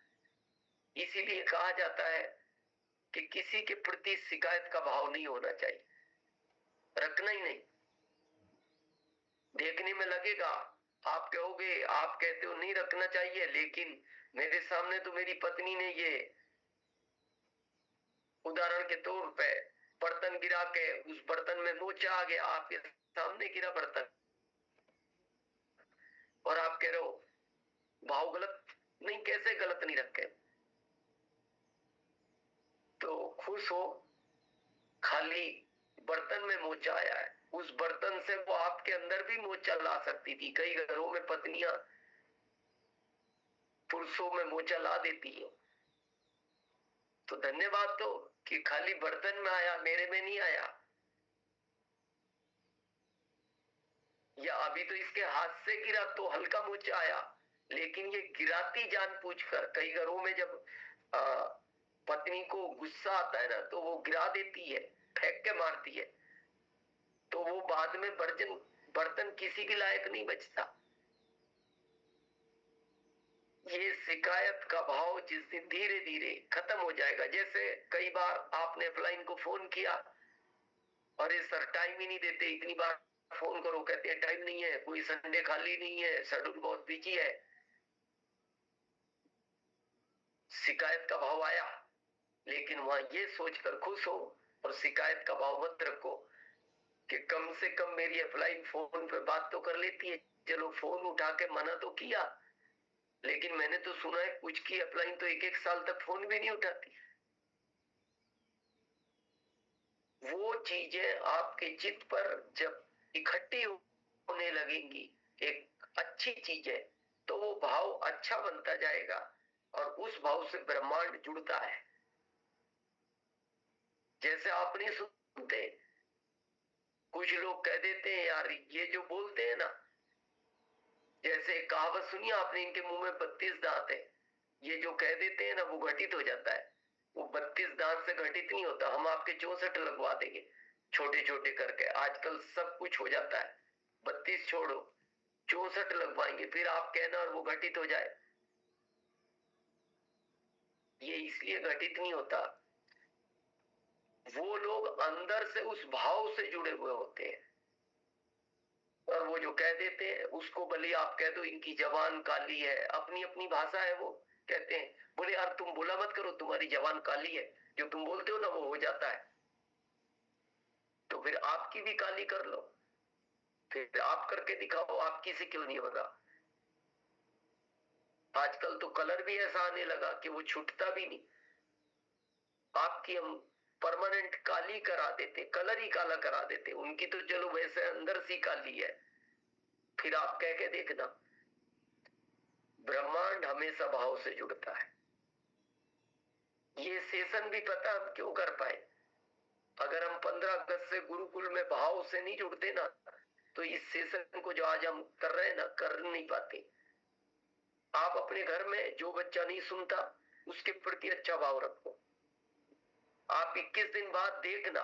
इसीलिए कहा जाता है कि किसी के प्रति शिकायत का भाव नहीं होना चाहिए, रखना ही नहीं। देखने में लगेगा, आप कहोगे, आप कहते हो नहीं रखना चाहिए, लेकिन मेरे सामने तो मेरी पत्नी ने ये, उदाहरण के तौर पे, बर्तन गिरा के उस बर्तन में मोचा आ गया, आपके सामने गिरा बर्तन, और आप कह रहे हो भाव गलत नहीं, कैसे गलत नहीं रखे? तो खुश हो, खाली बर्तन में मोचा आया है, उस बर्तन से वो आपके अंदर भी मोचा ला सकती थी। कई घरों में पत्नियां पुरुषों में मोचा ला देती है, तो धन्यवाद तो कि खाली बर्तन में आया, मेरे में नहीं आया। या अभी तो इसके हाथ से गिरा तो हल्का मुझ आया, लेकिन ये गिराती जानबूझकर। कई घरों में जब पत्नी को गुस्सा आता है ना, तो वो गिरा देती है, फेंक के मारती है, तो वो बाद में बर्तन किसी के लायक नहीं बचता। ये शिकायत का भाव जिस दिन धीरे धीरे खत्म हो जाएगा, जैसे कई बार आपने अपलाइन को फोन किया, अरे सर टाइम ही नहीं देते, इतनी बार फोन करो, कहते हैं टाइम नहीं है, कोई संडे खाली नहीं है, शेड्यूल बहुत बिजी है। शिकायत का भाव आया, लेकिन वहां ये सोचकर खुश हो और शिकायत का भाव मत रखो कि कम से कम मेरी अपलाइन फोन पे बात तो कर लेती है। चलो फोन उठा के मना तो किया, लेकिन मैंने तो सुना है कुछ की अपलाइन तो 1-1 साल तक फोन भी नहीं उठाती। वो चीजें आपके चित्त पर जब इकट्ठी होने लगेंगी, एक अच्छी चीज है, तो वो भाव अच्छा बनता जाएगा और उस भाव से ब्रह्मांड जुड़ता है। जैसे आप नहीं सुनते, कुछ लोग कह देते हैं यार ये जो बोलते हैं ना, जैसे कहावत सुनिए आपने, इनके मुंह में 32 दांत है, ये जो कह देते हैं ना वो घटित हो जाता है। वो 32 दांत से घटित नहीं होता, हम आपके 64 लगवा देंगे छोटे छोटे करके, आजकल सब कुछ हो जाता है। 32 छोड़ो, 64 लगवाएंगे, फिर आप कहना और वो घटित हो जाए। ये इसलिए घटित नहीं होता, वो लोग अंदर से उस भाव से जुड़े हुए होते हैं। और वो जो कह देते हैं उसको भले आप कह दो इनकी जबान काली है, अपनी अपनी भाषा है, वो कहते हैं बोले यार तुम बोला मत करो, तुम्हारी जबान काली है, जो तुम बोलते हो ना वो हो जाता है, तो फिर आपकी भी काली कर लो, फिर आप करके दिखाओ, आपकी से क्यों नहीं होगा। आजकल तो कलर भी ऐसा आने लगा कि वो छूटता भी नहीं। आपकी हम परमानेंट काली करा देते, कलर ही काला करा देते, उनकी तो चलो वैसे अंदर से काली है। फिर आप कह के देखना, ब्रह्मांड हमेशा भाव से जुड़ता है। ये सेशन भी पता हम क्यों कर पाए, अगर हम 15 अगस्त से गुरुकुल में भाव से नहीं जुड़ते ना, तो इस सेशन को जो आज हम कर रहे हैं ना, कर नहीं पाते। आप अपने घर में जो बच्चा नहीं सुनता उसके प्रति अच्छा भाव रखो। आप 21 दिन बाद देखना,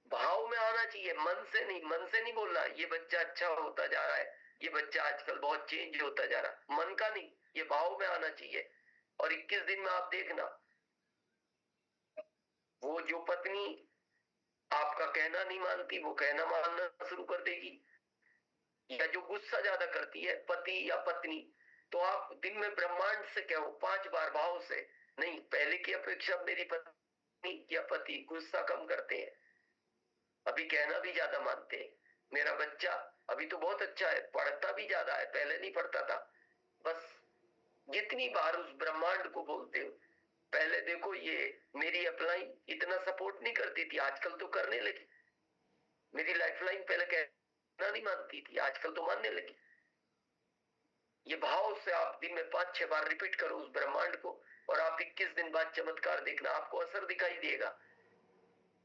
भाव में आना चाहिए, मन से नहीं, मन से नहीं बोलना ये बच्चा अच्छा होता जा रहा है, ये बच्चा आजकल बहुत चेंज होता जा रहा है, मन का नहीं, ये भाव में आना चाहिए। और 21 दिन में आप देखना, वो जो पत्नी आपका कहना नहीं मानती वो कहना मानना शुरू कर देगी, या जो गुस्सा ज्यादा करती है पति या पत्नी, तो आप दिन में ब्रह्मांड से कहो 5 बार भाव से, नहीं पहले की अपेक्षा मेरी पत्नी या पति गुस्सा कम करते हैं, अभी कहना भी ज्यादा मानते हैं, मेरा बच्चा अभी तो बहुत अच्छा है, पढ़ता भी ज्यादा है, पहले नहीं पढ़ता था। बस जितनी बार उस ब्रह्मांड को बोलते हो, पहले देखो ये मेरी अपलाइन इतना सपोर्ट नहीं करती थी, आजकल तो करने लगी। मेरी लाइफलाइन पहले कहना नहीं मानती थी, आजकल तो मानने लगी। ये भाव से आप दिन में 5-6 बार रिपीट करो उस ब्रह्मांड को, और आप 21 दिन बाद चमत्कार देखना, आपको असर दिखाई देगा,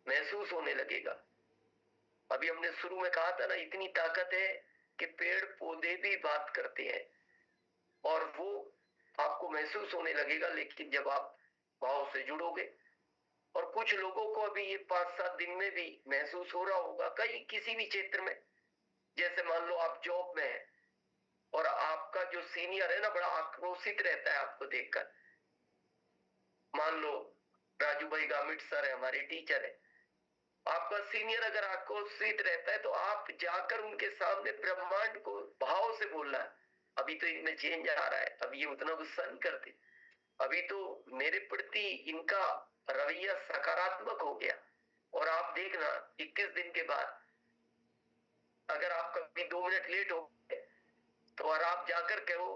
महसूस होने लगेगा। अभी हमने शुरू में कहा था ना, इतनी ताकत है कि पेड़ पौधे भी बात करते हैं, और वो आपको महसूस होने लगेगा, लेकिन जब आप भाव से जुड़ोगे। और कुछ लोगों को अभी ये 5-7 दिन में भी महसूस हो रहा होगा, कहीं किसी भी क्षेत्र में, जैसे मान लो आप जॉब में है और आपका जो सीनियर है ना बड़ा आक्रोशित रहता है आपको देखकर, मान लो राजू भाई गामित सर है, हमारे टीचर है, आपका सीनियर अगर आक्रोशित रहता है तो आप जाकर उनके सामने ब्रह्मांड को भाव से बोलना है, अभी तो इनमें चेंज आ रहा है, अभी ये उतना गुस्सा नहीं करते, अभी तो मेरे प्रति इनका रवैया सकारात्मक हो गया। और आप देखना 21 दिन के बाद अगर आप कभी 2 मिनट लेट हो गए तो, और आप जाकर कहो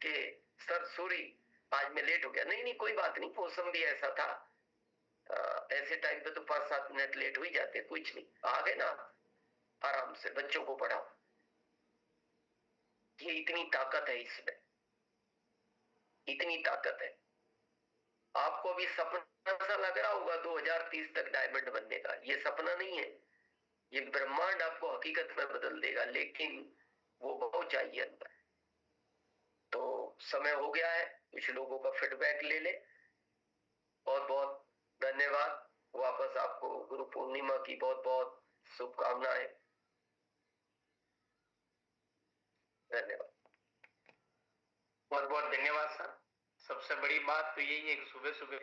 कि सर सॉरी आज मैं लेट हो गया, नहीं नहीं कोई बात नहीं, मौसम भी ऐसा था, ऐसे टाइम पे तो 5-7 मिनट लेट हो ही जाते, कुछ नहीं, आ गए ना, आराम से बच्चों को पढ़ाओ। ये इतनी ताकत है इसमें, इतनी ताकत है। आपको अभी सपना सा लग रहा होगा 2030 तक डायमंड बनने का, ये सपना नहीं है, ये ब्रह्मांड आपको हकीकत में बदल देगा, लेकिन वो बहुत चाहिए अंदर। तो समय हो गया है, कुछ लोगों का फीडबैक ले ले। बहुत बहुत धन्यवाद। वापस आपको गुरु पूर्णिमा की बहुत बहुत शुभकामनाएं। धन्यवाद। बहुत बहुत धन्यवाद सर। सबसे बड़ी बात तो यही है कि सुबह सुबह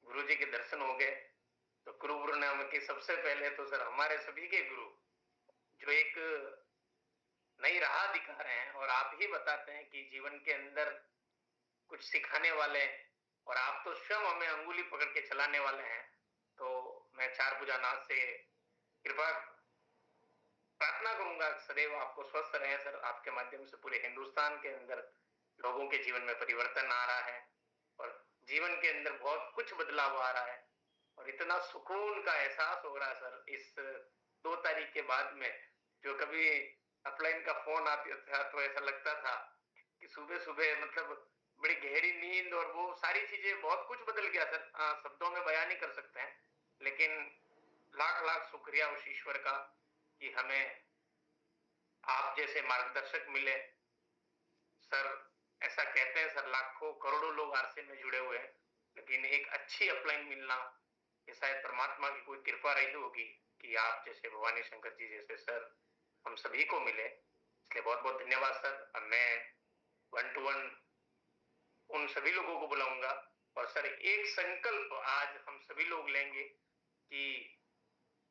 गुरु जी के दर्शन हो गए। तो गुरु पूर्णिमा के सबसे पहले तो सर हमारे सभी के गुरु जो एक नई राह दिखा रहे हैं और आप ही बताते हैं कि जीवन के अंदर कुछ सिखाने वाले, और आप तो स्वयं हमें अंगुली पकड़ के चलाने वाले हैं। तो मैं चार भुजानाथ से कृपा प्रार्थना करूंगा सदैव आपको स्वस्थ रहे सर। आपके माध्यम से पूरे हिंदुस्तान के अंदर लोगों के जीवन में परिवर्तन आ रहा है और जीवन के अंदर बहुत कुछ बदलाव आ रहा है और इतना सुकून का एहसास हो रहा है सर इस 2 तारीख के बाद में। जो कभी अपलाइन का फोन आता था तो ऐसा लगता था कि सुबह सुबह मतलब बड़ी गहरी नींद, और वो सारी चीजें बहुत कुछ बदल गया सर। शब्दों में बयान नहीं कर सकते हैं, लेकिन लाख लाख शुक्रिया उस ईश्वर का कि हमें आप जैसे मार्गदर्शक मिले सर। ऐसा कहते हैं सर लाखों करोड़ों लोग आरसी में जुड़े हुए हैं, लेकिन एक अच्छी अपलाइन मिलना ये शायद परमात्मा की कोई कृपा रही होगी कि आप जैसे भवानी शंकर जी जैसे सर हम सभी को मिले। इसलिए बहुत बहुत धन्यवाद सर। अब मैं 1 to 1 उन सभी लोगों को बुलाऊंगा और सर एक संकल्प आज हम सभी लोग लेंगे कि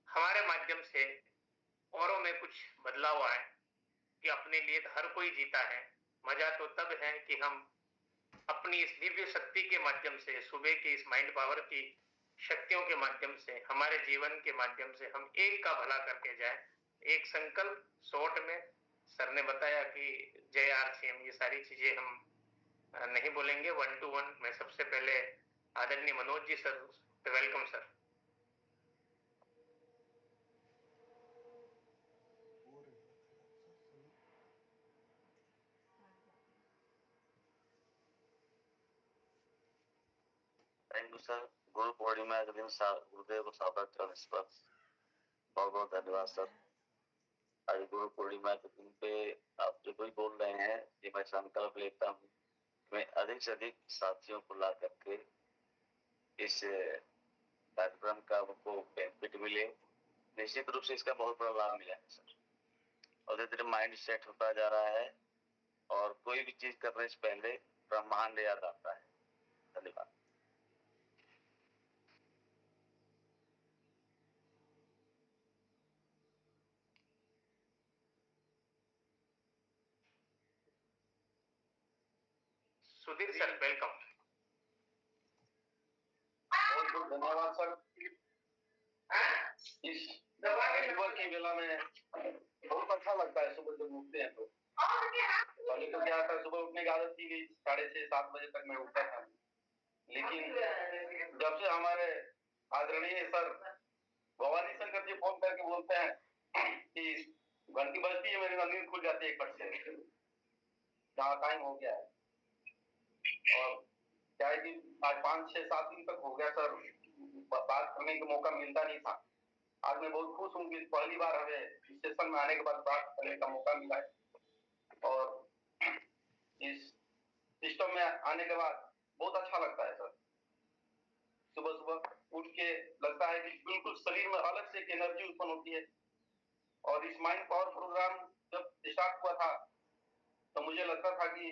हमारे माध्यम से औरों में कुछ बदलाव आए, कि अपने लिए तो हर कोई जीता है। मजा तो तब है कि हम अपनी इस दिव्य शक्ति के माध्यम से, सुबह की इस माइंड पावर की शक्तियों के माध्यम से, हमारे जीवन के माध्यम से हम एक का भला करके जाए। एक संकल्प शॉर्ट में सर ने बताया कि जय आरसीएम, ये सारी चीजें हम नहीं बोलेंगे। 1 to 1 मैं सबसे पहले आदरणीय Manoj ji sir, welcome sir. Thank you sir. Guru Purnima के दिन गुरुदेव को सादर चरण स्पर्श। बहुत बहुत धन्यवाद सर। आज गुरु पूर्णिमा के दिन पे आप जो भी बोल रहे हैं कि मैं संकल्प लेता हूँ, मैं अधिक से अधिक साथियों को ला करके इस कार्यक्रम का उनको बेनिफिट मिले। निश्चित रूप से इसका बहुत बड़ा लाभ मिला है सर, और धीरे धीरे माइंड सेट होता जा रहा है और कोई भी चीज करने से पहले ब्रह्मांड याद आता है। धन्यवाद। Sudhir sir welcome. बहुत बहुत धन्यवाद सर। इस सुबह की बेला में बहुत अच्छा लगता है सुबह जब उठते हैं तो। पहले तो क्या था, सुबह उठने की आदत थी कि 6:30-7 बजे तक मैं उठता था, लेकिन जब से हमारे आदरणीय सर भवानी शंकर जी फोन करके बोलते हैं कि घंटी बजती है, मेरी नींद खुल जाती है एक फट से, जहाँ टाइम हो गया है। और क्या है कि आज 5-6-7 दिन तक हो गया सर, बात करने का मौका मिलता नहीं था। आज मैं बहुत खुश हूँ कि पहली बार हमें इस सेशन में आने के बाद बात करने का मौका मिला है और इस सिस्टम में आने के बाद बहुत अच्छा लगता है सर। सुबह सुबह उठ के लगता है कि बिल्कुल शरीर में अलग से एक एनर्जी उत्पन्न होती है। और इस माइंड पावर प्रोग्राम जब स्टार्ट हुआ था तो मुझे लगता था कि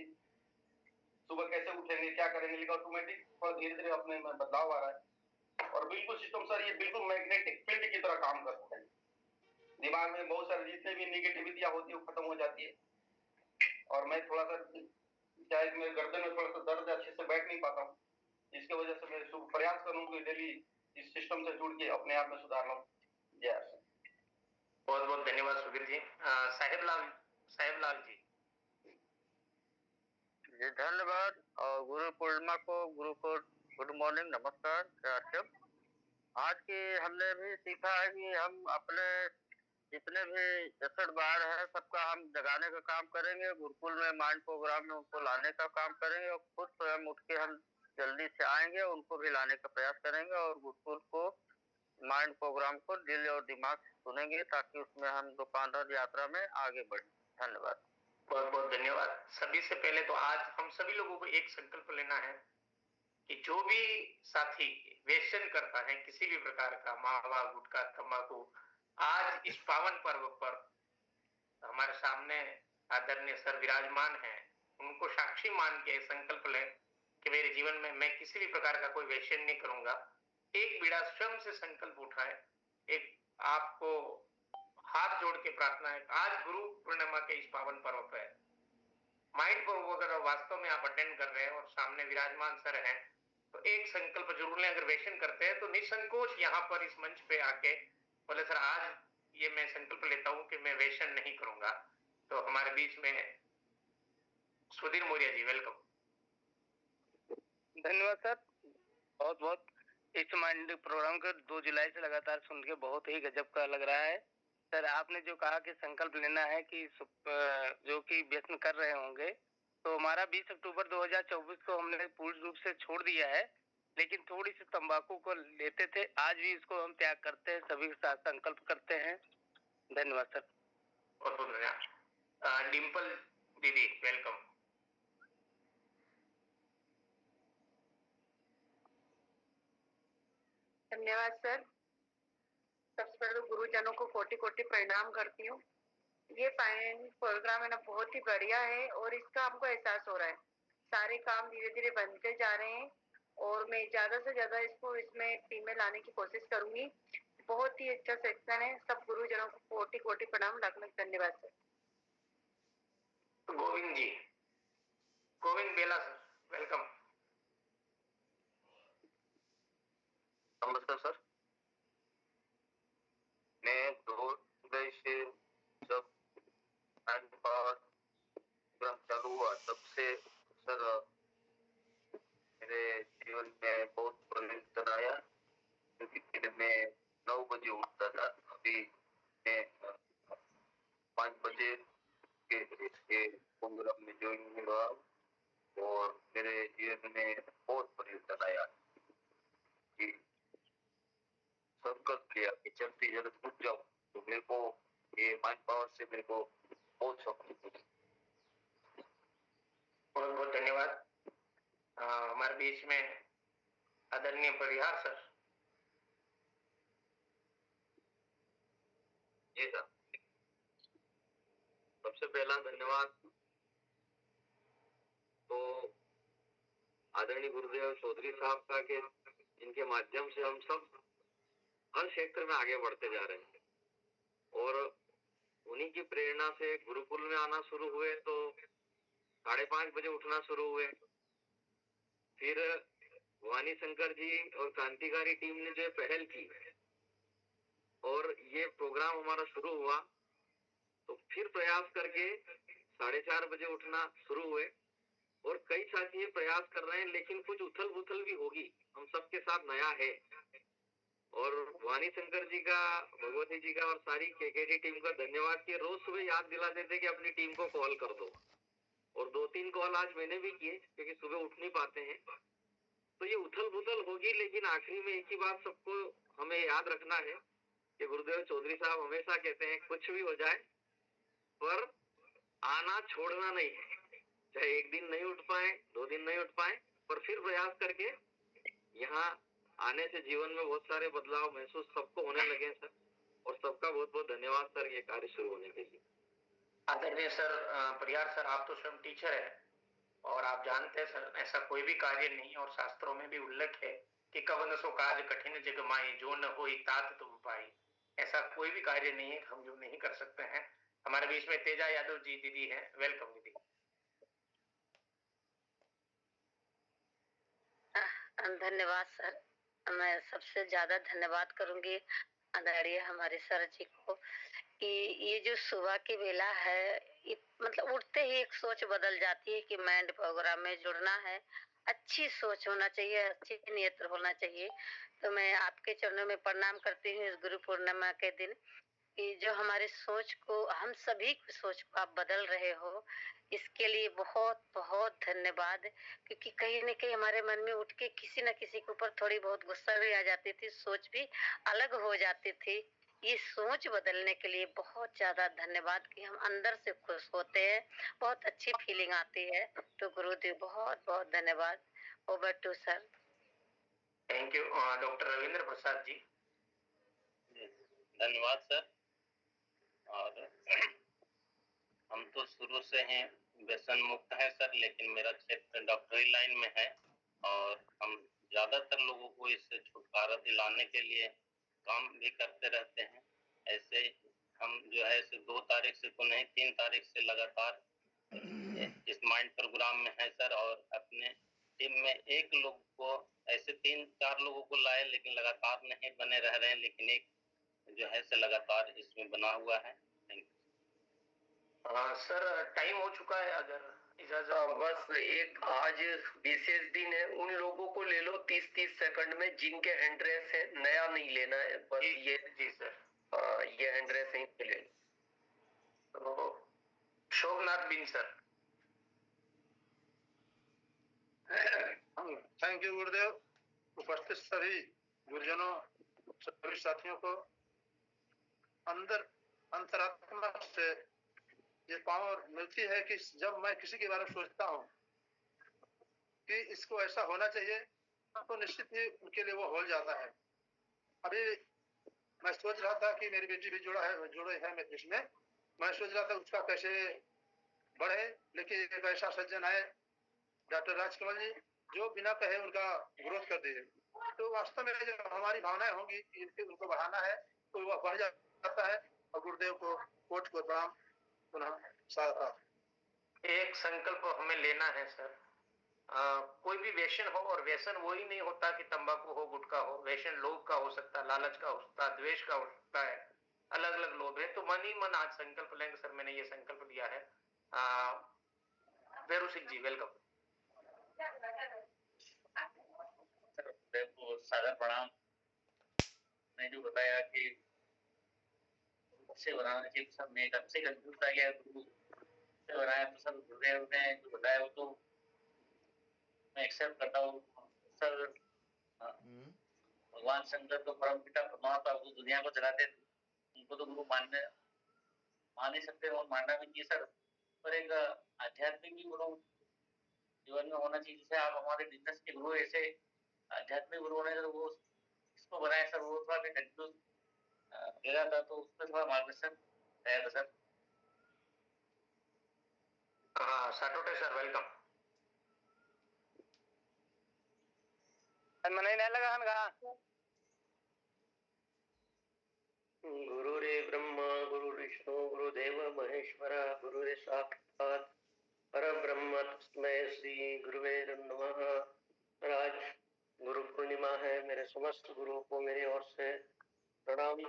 सुबह कैसे उठेंगे, क्या करेंगे, लेकिन ऑटोमेटिक और धीरे धीरे अपने में बदलाव आ रहा है। और बिल्कुल सिस्टम सर ये बिल्कुल मैग्नेटिक फील्ड की तरह काम करता है। दिमाग में बहुत सारी जितने भी निगेटिविटियां होती है वो खत्म हो जाती है। और मैं थोड़ा सा शायद मेरे गर्दन में थोड़ा सा दर्द अच्छे से बैठ नहीं पाता हूँ, इसकी वजह से मैं शुभ प्रयास करूँ कि डेली इस सिस्टम से जुड़ के अपने आप में सुधार लाऊं। जय सर। बहुत बहुत धन्यवाद सुधीर जी। साहेब लाल जी। जी धन्यवाद। और गुरु पूर्णिमा को गुड मॉर्निंग, नमस्कार। आज की हमने भी सीखा है कि हम अपने जितने भी 61 बार है सबका हम जगाने का काम करेंगे, गुरुकुल में माइंड प्रोग्राम में उनको लाने का काम करेंगे और खुद स्वयं उठ के हम जल्दी से आएंगे, उनको भी लाने का प्रयास करेंगे और गुरुकुल को माइंड प्रोग्राम को दिल और दिमाग से सुनेंगे ताकि उसमें हम दुकानदार यात्रा में आगे बढ़े। धन्यवाद। बहुत बहुत धन्यवाद। सभी से पहले तो आज हम सभी लोगों को एक संकल्प लेना है कि जो भी साथी व्यसन करता है किसी भी प्रकार का, मावा, गुटखा, तंबाकू, आज इस पावन पर्व पर हमारे सामने आदरणीय सर विराजमान हैं, उनको साक्षी मान के संकल्प लें कि मेरे जीवन में मैं किसी भी प्रकार का कोई व्यसन नहीं करूंगा। एक बीड़ा स्वयं से संकल्प उठाए। एक आपको हाथ जोड़ के प्रार्थना है, आज गुरु पूर्णिमा के इस पावन पर्व पे माइंड पर अगर वास्तव में आप अटेंड कर रहे हैं और सामने विराजमान सर हैं, तो एक संकल्प जरूर लें। अगर व्यसन करते हैं तो निसंकोच यहाँ पर इस मंच पे आके बोले सर आज ये मैं संकल्प लेता हूँ कि मैं व्यसन नहीं करूंगा। तो हमारे बीच में सुधीर मौर्य जी, वेलकम। धन्यवाद सर, बहुत बहुत। इस माइंड प्रोग्राम को 2 जुलाई से लगातार सुन के बहुत ही गजब का लग रहा है। सर आपने जो कहा कि संकल्प लेना है कि जो कि व्यसन कर रहे होंगे, तो हमारा 20 अक्टूबर 2024 को हमने पूर्ण रूप से छोड़ दिया है, लेकिन थोड़ी सी तंबाकू को लेते थे। आज भी इसको हम त्याग करते हैं, सभी के साथ संकल्प करते हैं। धन्यवाद सर। बहुत बहुत धन्यवाद। डिम्पल दीदी, वेलकम। धन्यवाद सर। सबसे पहले तो गुरुजनों को कोटि कोटि प्रणाम करती हूँ। ये प्रोग्राम है ना, बहुत ही बढ़िया है और इसका हमको एहसास हो रहा है। सारे काम धीरे धीरे बनते जा रहे हैं और मैं ज्यादा से ज्यादा इसको इसमें टीम में लाने की कोशिश करूंगी। बहुत ही अच्छा सेक्शन है। सब गुरुजनों को कोटि कोटि प्रणाम। लाख लाख धन्यवाद सर। गोविंद जी, गोविंद बेला सर, वेलकम। नमस्कार सर। मैं 2 जुलाई से जब चालू हुआ तब से सर मेरे जीवन में बहुत परिवर्तन आया, क्योंकि पहले मैं 9 बजे उठता था, अभी मैं 5 बजे के प्रोग्राम में ज्वाइन हुआ और मेरे जीवन में बहुत परिवर्तन आया। संकल्प लिया कि चलती जल्द उठ जाऊं, तो मेरे को ये माइंड पावर से मेरे को बहुत शक्ति मिली। बहुत बहुत धन्यवाद। हमारे बीच में आदरणीय परिहार सर। जी सर, सबसे पहला धन्यवाद तो आदरणीय गुरुदेव चौधरी साहब का कि इनके माध्यम से हम सब हर क्षेत्र में आगे बढ़ते जा रहे हैं और उन्हीं की प्रेरणा से गुरुकुल में आना शुरू हुए तो 5:30 बजे उठना शुरू हुए। फिर भवानी शंकर जी और क्रांतिकारी टीम ने जो पहल की और ये प्रोग्राम हमारा शुरू हुआ, तो फिर प्रयास करके 4:30 बजे उठना शुरू हुए और कई साथी ये प्रयास कर रहे हैं, लेकिन कुछ उथल पुथल भी होगी, हम सबके साथ नया है। और भवानी शंकर जी का, भगवती जी का और सारी केकेटी टीम का धन्यवाद कि रोज सुबह याद दिला देते कि अपनी टीम को कॉल कर दो, और 2-3 कॉल आज मैंने भी किए क्योंकि सुबह उठ नहीं पाते हैं। तो ये उथल पुथल होगी, लेकिन आखिरी में एक ही बात सबको हमें याद रखना है कि गुरुदेव चौधरी साहब हमेशा कहते हैं कुछ भी हो जाए पर आना छोड़ना नहीं है। चाहे 1 दिन नहीं उठ पाए, 2 दिन नहीं उठ पाए, पर फिर प्रयास करके यहाँ आने से जीवन में बहुत सारे बदलाव महसूस सबको होने लगे सर। और सबका बहुत बहुत धन्यवाद सर ये कार्य शुरू होने के लिए। आदरणीय सर परिहार सर, आप तो स्वयं टीचर है और आप जानते हैं सर, ऐसा कोई भी कार्य नहीं, और शास्त्रों में भी उल्लेख है कि कवन सो कार्य कठिन जग माई, जो न होई तात तुम पाई। ऐसा कोई भी कार्य नहीं है हम जो नहीं कर सकते हैं। हमारे बीच में तेजा यादव जी दीदी हैं, वेलकम दीदी। धन्यवाद सर। मैं सबसे ज्यादा धन्यवाद करूंगी आदरणीय हमारे सर जी को कि ये जो सुबह की बेला है, मतलब उठते ही एक सोच बदल जाती है कि माइंड प्रोग्राम में जुड़ना है। अच्छी सोच होना चाहिए, अच्छी नियत होना चाहिए। तो मैं आपके चरणों में प्रणाम करती हूँ इस गुरु पूर्णिमा के दिन कि जो हमारे सोच को, हम सभी की सोच को आप बदल रहे हो, इसके लिए बहुत बहुत धन्यवाद। क्योंकि कहीं न कहीं हमारे मन में उठ के किसी न किसी के ऊपर थोड़ी बहुत गुस्सा भी आ जाती थी, सोच भी अलग हो जाती थी। ये सोच बदलने के लिए बहुत ज़्यादा धन्यवाद कि हम अंदर से खुश होते हैं, बहुत अच्छी फीलिंग आती है। तो गुरुदेव बहुत-बहुत धन्यवाद। Over to sir. Thank you doctor Ravindra Prasad ji. धन्यवाद सर। और हम तो शुरू से हैं व्यसन मुक्त है सर, लेकिन मेरा क्षेत्र डॉक्टरी लाइन में है और हम ज्यादातर लोगों को इससे छुटकारा दिलाने के लिए काम भी करते रहते हैं। ऐसे हम जो है इसे 2 तारीख से तो नहीं 3 तारीख से लगातार इस माइंड प्रोग्राम में है सर, और अपने टीम में एक लोग को ऐसे 3-4 लोगों को लाए, लेकिन लगातार नहीं बने रह रहे हैं, लेकिन एक जो है से लगातार इसमें बना हुआ है। सर टाइम हो चुका है, अगर इजाजत बस एक आज विशेष दिन है, उन लोगों को ले लो 30-30 सेकंड में जिनके हैंड रेस है, नया नहीं लेना है बस। ये जी सर, ये हैंड रेस है, ले लो। तो शोभनाथ बिन सर। थैंक यू गुरुदेव। उपस्थित सभी गुरुजनों, सभी साथियों को अंदर अंतरात्मा से ये पावर मिलती है कि जब मैं किसी के बारे में सोचता हूँ कि इसको ऐसा होना चाहिए, तो निश्चित ही उनके लिए वो हो जाता है। अभी मैं सोच रहा था कि मेरी बेटी भी जुड़े है इसमें, मैं सोच रहा था उसका कैसे बढ़े, लेकिन एक ऐसा सज्जन है डॉक्टर राजकमल जी जो बिना कहे उनका ग्रोथ कर दिए। तो वास्तव में जो हमारी भावनाएं होंगी कि उनको बढ़ाना है तो वह बढ़ जाता है। और गुरुदेव को कोट को प्रणाम पुनः। एक संकल्प हमें लेना है सर, कोई भी व्यसन हो, और व्यसन वो ही नहीं होता कि तंबाकू हो, गुटखा हो। व्यसन लोभ का हो सकता है, लालच का हो सकता है, द्वेष का हो सकता है, अलग अलग लोभ है। तो मन ही मन आज संकल्प लेंगे सर। मैंने ये संकल्प लिया है। वेरू सिंह जी, वेलकम। को सादर प्रणाम। मैं जो बताया कि से बनाना चाहिए सब में कब से कंफ्यूज आ गया, से बनाया तो सब गुरुदेव ने जो बताया वो तो मैं एक्सेप्ट करता हूँ सर। भगवान शंकर तो परम पिता परमात्मा वो दुनिया को चलाते थे, उनको तो गुरु मान ही सकते और मानना भी चाहिए सर। पर एक आध्यात्मिक भी गुरु जीवन में होना चाहिए। जैसे आप हमारे बिजनेस के गुरु, ऐसे आध्यात्मिक गुरु होने सर वो इसको बनाए सर, वो थोड़ा भी कंफ्यूज दे रहा था, तो उसमें थोड़ा मार्गदर्शन है तो सर। साटोटे sir, welcome. मन नहीं लगा हनगा। गुरुरे ब्रह्मा गुरुर्विष्णु गुरुदेव महेश्वर गुरुरे साक्षात् परब्रह्म तस्मै श्री गुरुवे नमः। आज गुरु पूर्णिमा है, मेरे समस्त गुरुओं को मेरी ओर से प्रणाम।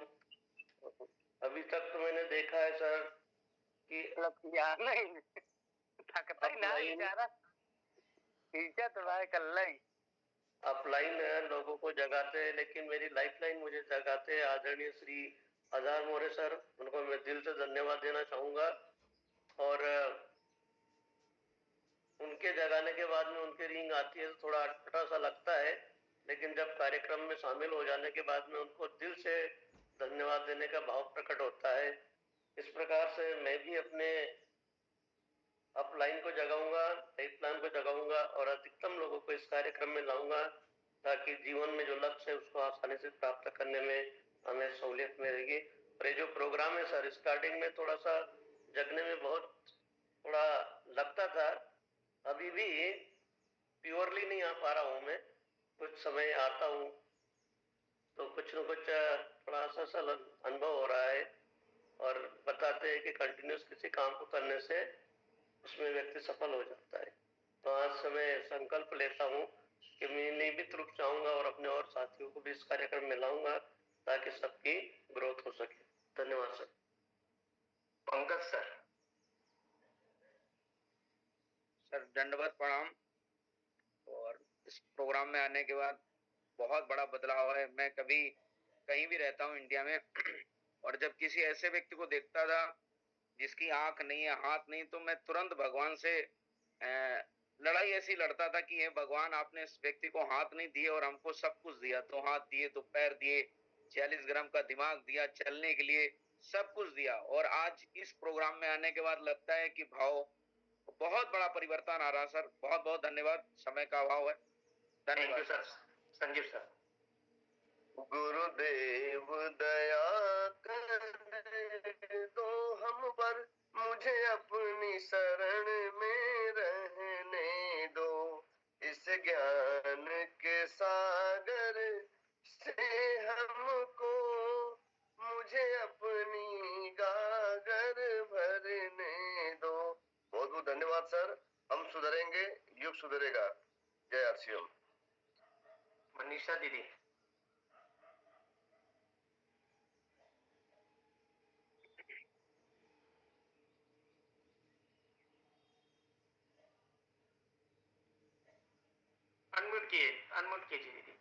अभी तक तो मैंने देखा है सर कि नहीं थकता ही ना बेचारा, टीचर तुम्हारे कल ही अपलाइन लोगों को जगाते हैं, लेकिन मेरी लाइफलाइन मुझे जगाते हैं आदरणीय श्री आधार मोरे सर। उनको मैं दिल से धन्यवाद देना चाहूंगा। और उनके जगाने के बाद में उनकी रिंग आती है तो थोड़ा अटपटा सा लगता है, लेकिन जब कार्यक्रम में शामिल हो जाने के बाद में उनको दिल से धन्यवाद देने का भाव प्रकट होता है। इस प्रकार से मैं भी अपने अपलाइन को जगाऊंगा, लाइफलाइन को जगाऊंगा और अधिकतम लोगों को इस कार्यक्रम में लाऊंगा, ताकि जीवन में जो लक्ष्य है उसको आसानी से प्राप्त करने में हमें सहूलियत मिलेगी। और ये जो प्रोग्राम है सर, स्टार्टिंग में थोड़ा सा जगने में बहुत थोड़ा लगता था, अभी भी प्योरली नहीं आ पा रहा हूँ मैं। कुछ समय आता हूँ तो कुछ न कुछ थोड़ा सा अनुभव हो रहा है, और बताते हैं कि कंटिन्यूस किसी काम को करने से उसमें व्यक्ति सफल हो जाता है। तो आज से मैं संकल्प लेता हूँ कि मैं नियमित रूप से आऊंगा और अपने और साथियों को भी इस कार्यक्रम में लाऊंगा, ताकि सबकी ग्रोथ हो सके। धन्यवाद सर। पंकज सर। सर दंडवत प्रणाम। और इस प्रोग्राम में आने के बाद बहुत बड़ा बदलाव है। मैं कभी कहीं भी रहता हूँ इंडिया में और जब किसी ऐसे व्यक्ति को देखता था जिसकी आंख नहीं है, हाथ नहीं, तो मैं तुरंत भगवान से लड़ाई ऐसी लड़ता था कि ये भगवान, आपने इस व्यक्ति को हाथ नहीं दिए और हमको सब कुछ दिया, तो हाथ दिए, तो पैर दिए, 40 ग्राम का दिमाग दिया, चलने के लिए सब कुछ दिया। और आज इस प्रोग्राम में आने के बाद लगता है कि भाव बहुत बड़ा परिवर्तन आ रहा। सर बहुत बहुत धन्यवाद, समय का अभाव है। Thank you sir. Sanjeev sir. गुरुदेव दया कर दो हम पर, मुझे अपनी शरण में रहने दो, इस ज्ञान के सागर से हमको, मुझे अपनी गागर भरने दो। बहुत बहुत धन्यवाद सर, हम सुधरेंगे, युग सुधरेगा। जय आरसीएम। मनीषा दीदी। अनम्यूट कीजिए दीदी।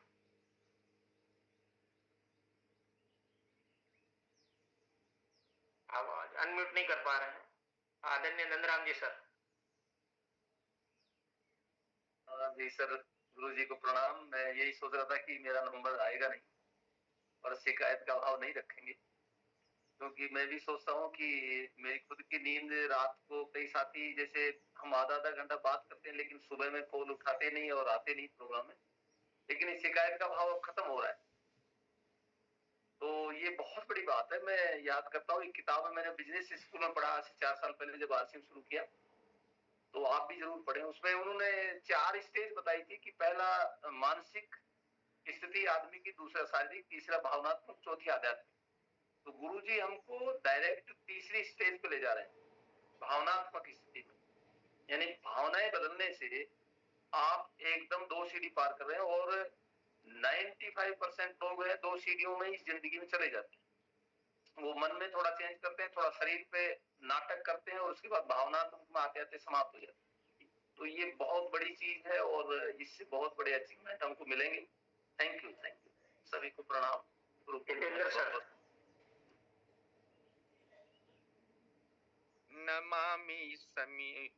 आवाज अनम्यूट नहीं कर पा रहे हैं। आदरणीय नंदराम जी सर। जी सर, गुरु जी को प्रणाम। मैं यही सोच रहा था कि मेरा नंबर आएगा नहीं और शिकायत का भाव नहीं रखेंगे, क्योंकि मैं भी सोचता हूँ कि मेरी खुद की नींद रात को, कई साथी जैसे हम आधा आधा घंटा बात करते हैं लेकिन सुबह में फोन उठाते नहीं और आते नहीं प्रोग्राम में, लेकिन इस शिकायत का भाव अब खत्म हो रहा है, तो ये बहुत बड़ी बात है। मैं याद करता हूँ, एक किताब है, मैंने बिजनेस स्कूल में पढ़ा आज से 4 साल पहले जब आरसीएम शुरू किया, तो आप भी जरूर पढ़ें। उसमें उन्होंने 4 स्टेज बताई थी कि पहला मानसिक स्थिति आदमी की, दूसरा शारीरिक, तीसरा भावनात्मक, चौथी आध्यात्मिक। तो गुरुजी हमको डायरेक्ट तीसरी स्टेज पे ले जा रहे हैं, भावनात्मक स्थिति में। यानी भावनाएं बदलने से आप एकदम 2 सीढ़ी पार कर रहे हैं, और 95% लोग हैं 2 सीढ़ियों में इस जिंदगी में चले जाते हैं। वो मन में थोड़ा चेंज करते हैं, थोड़ा शरीर पे नाटक करते हैं, और उसके बाद भावनात्मक में आते आते समाप्त हो जाते हैं। तो ये बहुत बड़ी चीज है और इससे बहुत बड़े अचीवमेंट हमको मिलेंगे। थैंक यू सभी को प्रणाम। नमामि समी।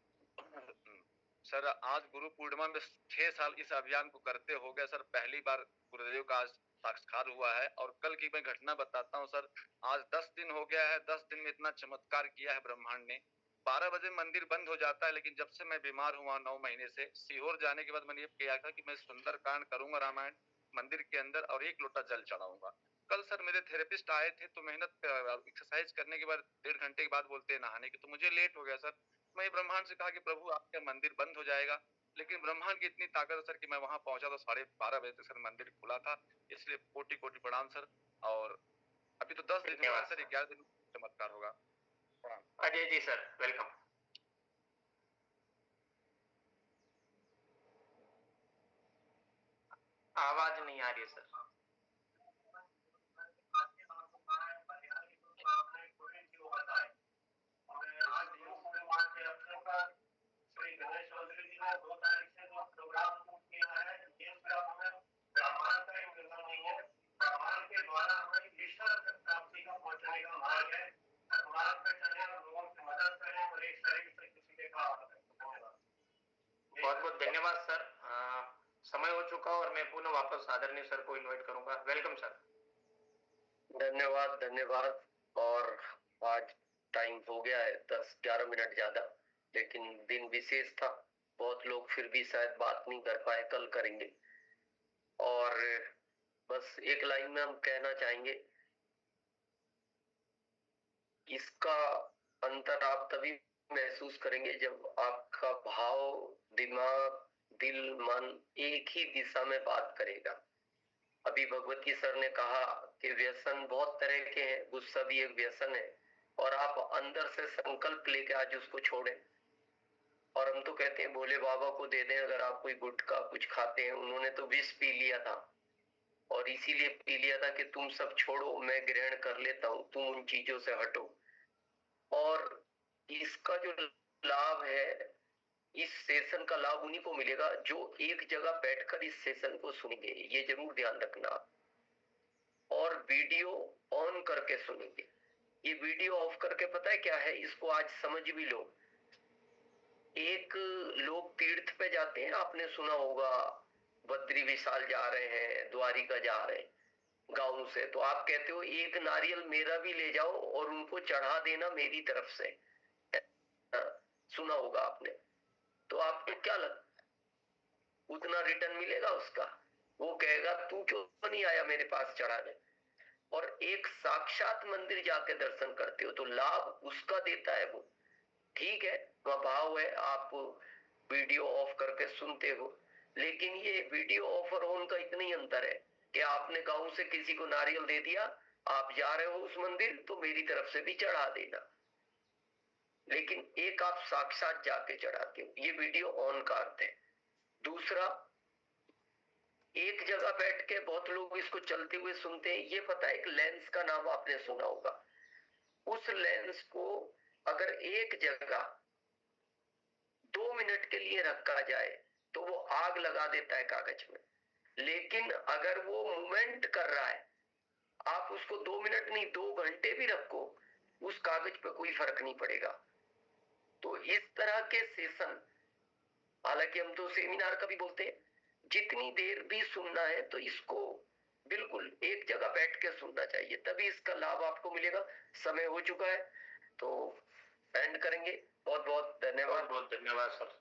सर आज गुरु पूर्णिमा में 6 साल इस अभियान को करते हो गए सर। पहली बार गुरुदेव का आज साक्षात्कार हुआ है, और कल की मैं घटना बताता हूँ सर। आज 10 दिन हो गया है, 10 दिन में इतना चमत्कार किया है ब्रह्मांड ने। 12 बजे मंदिर बंद हो जाता है, लेकिन जब से मैं बीमार हुआ 9 महीने से, सीहोर जाने के बाद मैंने ये किया था कि मैं सुंदरकांड करूंगा रामायण मंदिर के अंदर, और 1 लोटा जल चढ़ाऊंगा। कल सर मेरे थेरेपिस्ट आए थे, तो मेहनत एक्सरसाइज करने के बाद 1.5 घंटे के बाद बोलते हैं नहाने की, तो मुझे लेट हो गया सर। मैं ब्रह्मांड से कहा कि प्रभु आपका मंदिर बंद हो जाएगा, लेकिन ब्रह्मांड की इतनी ताकत है सर कि मैं वहां पहुंचा तो 12:30 बजे तक सर मंदिर खुला था। इसलिए कोटि कोटि प्रणाम सर। और अभी तो 10 दिन हुआ सर, 11 दिन चमत्कार होगा। Ajay ji sir, welcome. आवाज नहीं आ रही है सर। श्री गणेश चौधरी जी ने 2 तारीख से जो प्रोग्राम किया है, ये ब्राह्मण का एक निर्णय नहीं है। ब्राह्मण के द्वारा हमारी ईश्वर तक प्राप्ति का पहुंचने का मार्ग है। मार्ग पे चले और लोगों की मदद करें, और एक शरीर से किसी के काम आ सके। बहुत बहुत धन्यवाद सर। समय हो चुका और मैं पुनः वापस आदरणीय सर को इनवाइट करूंगा। Welcome sir. धन्यवाद। और आज टाइम हो गया है 10-11 मिनट ज्यादा, लेकिन दिन विशेष था, बहुत लोग फिर भी शायद बात नहीं कर पाए, कल करेंगे। और बस एक लाइन में हम कहना चाहेंगे, इसका अंतर आप तभी महसूस करेंगे जब आपका भाव, दिमाग, दिल, मन एक ही दिशा में बात करेगा। अभी भगवती सर ने कहा कि व्यसन बहुत तरह के हैं, गुस्सा भी एक व्यसन है, और आप अंदर से संकल्प लेके आज उसको छोड़ें। और हम तो कहते हैं भोले बाबा को दे दें, अगर आप कोई गुटखा कुछ खाते हैं, उन्होंने तो विष पी लिया था, और इसीलिए पी लिया था कि तुम सब छोड़ो, मैं ग्रहण कर लेता हूं, तुम उन चीजों से हटो। और इसका जो लाभ है, इस सेशन का लाभ उन्हीं को मिलेगा जो एक जगह बैठकर इस सेशन को सुनेंगे, ये जरूर ध्यान रखना। और वीडियो ऑन करके सुनेंगे, ये वीडियो ऑफ करके पता है क्या है, इसको आज समझ भी लो। एक लोग तीर्थ पे जाते हैं, आपने सुना होगा, बद्री विशाल जा रहे हैं, द्वारिका जा रहे हैं गांव से, तो आप कहते हो एक नारियल मेरा भी ले जाओ और उनको चढ़ा देना मेरी तरफ से। सुना होगा आपने। तो आपको क्या लगता है उतना रिटर्न मिलेगा उसका? वो कहेगा तू क्यों नहीं आया मेरे पास चढ़ाने। और एक साक्षात मंदिर जाके दर्शन करते हो तो लाभ उसका देता है वो। ठीक है, वह भाव है, आप वीडियो ऑफ करके सुनते हो, लेकिन ये वीडियो ऑफ और ऑन का इतना ही अंतर है कि आपने गांव से किसी को नारियल दे दिया, आप जा रहे हो उस मंदिर तो मेरी तरफ से भी चढ़ा देना, लेकिन एक आप साक्षात जाके चढ़ाते हो। ये वीडियो ऑन का अर्थ है। दूसरा, एक जगह बैठ के बहुत लोग इसको चलते हुए सुनते हैं। ये पता है, एक लेंस का नाम आपने सुना होगा। उस लेंस को अगर एक जगह 2 मिनट के लिए रखा जाए तो वो आग लगा देता है कागज में, लेकिन अगर वो मूवमेंट कर रहा है, आप उसको 2 मिनट नहीं 2 घंटे भी रखो, उस कागज पे कोई फर्क नहीं पड़ेगा। तो इस तरह के सेशन, हालांकि हम तो सेमिनार का भी बोलते हैं, जितनी देर भी सुनना है तो इसको बिल्कुल एक जगह बैठ के सुनना चाहिए, तभी इसका लाभ आपको मिलेगा। समय हो चुका है तो एंड करेंगे। बहुत बहुत धन्यवाद। बहुत धन्यवाद सर।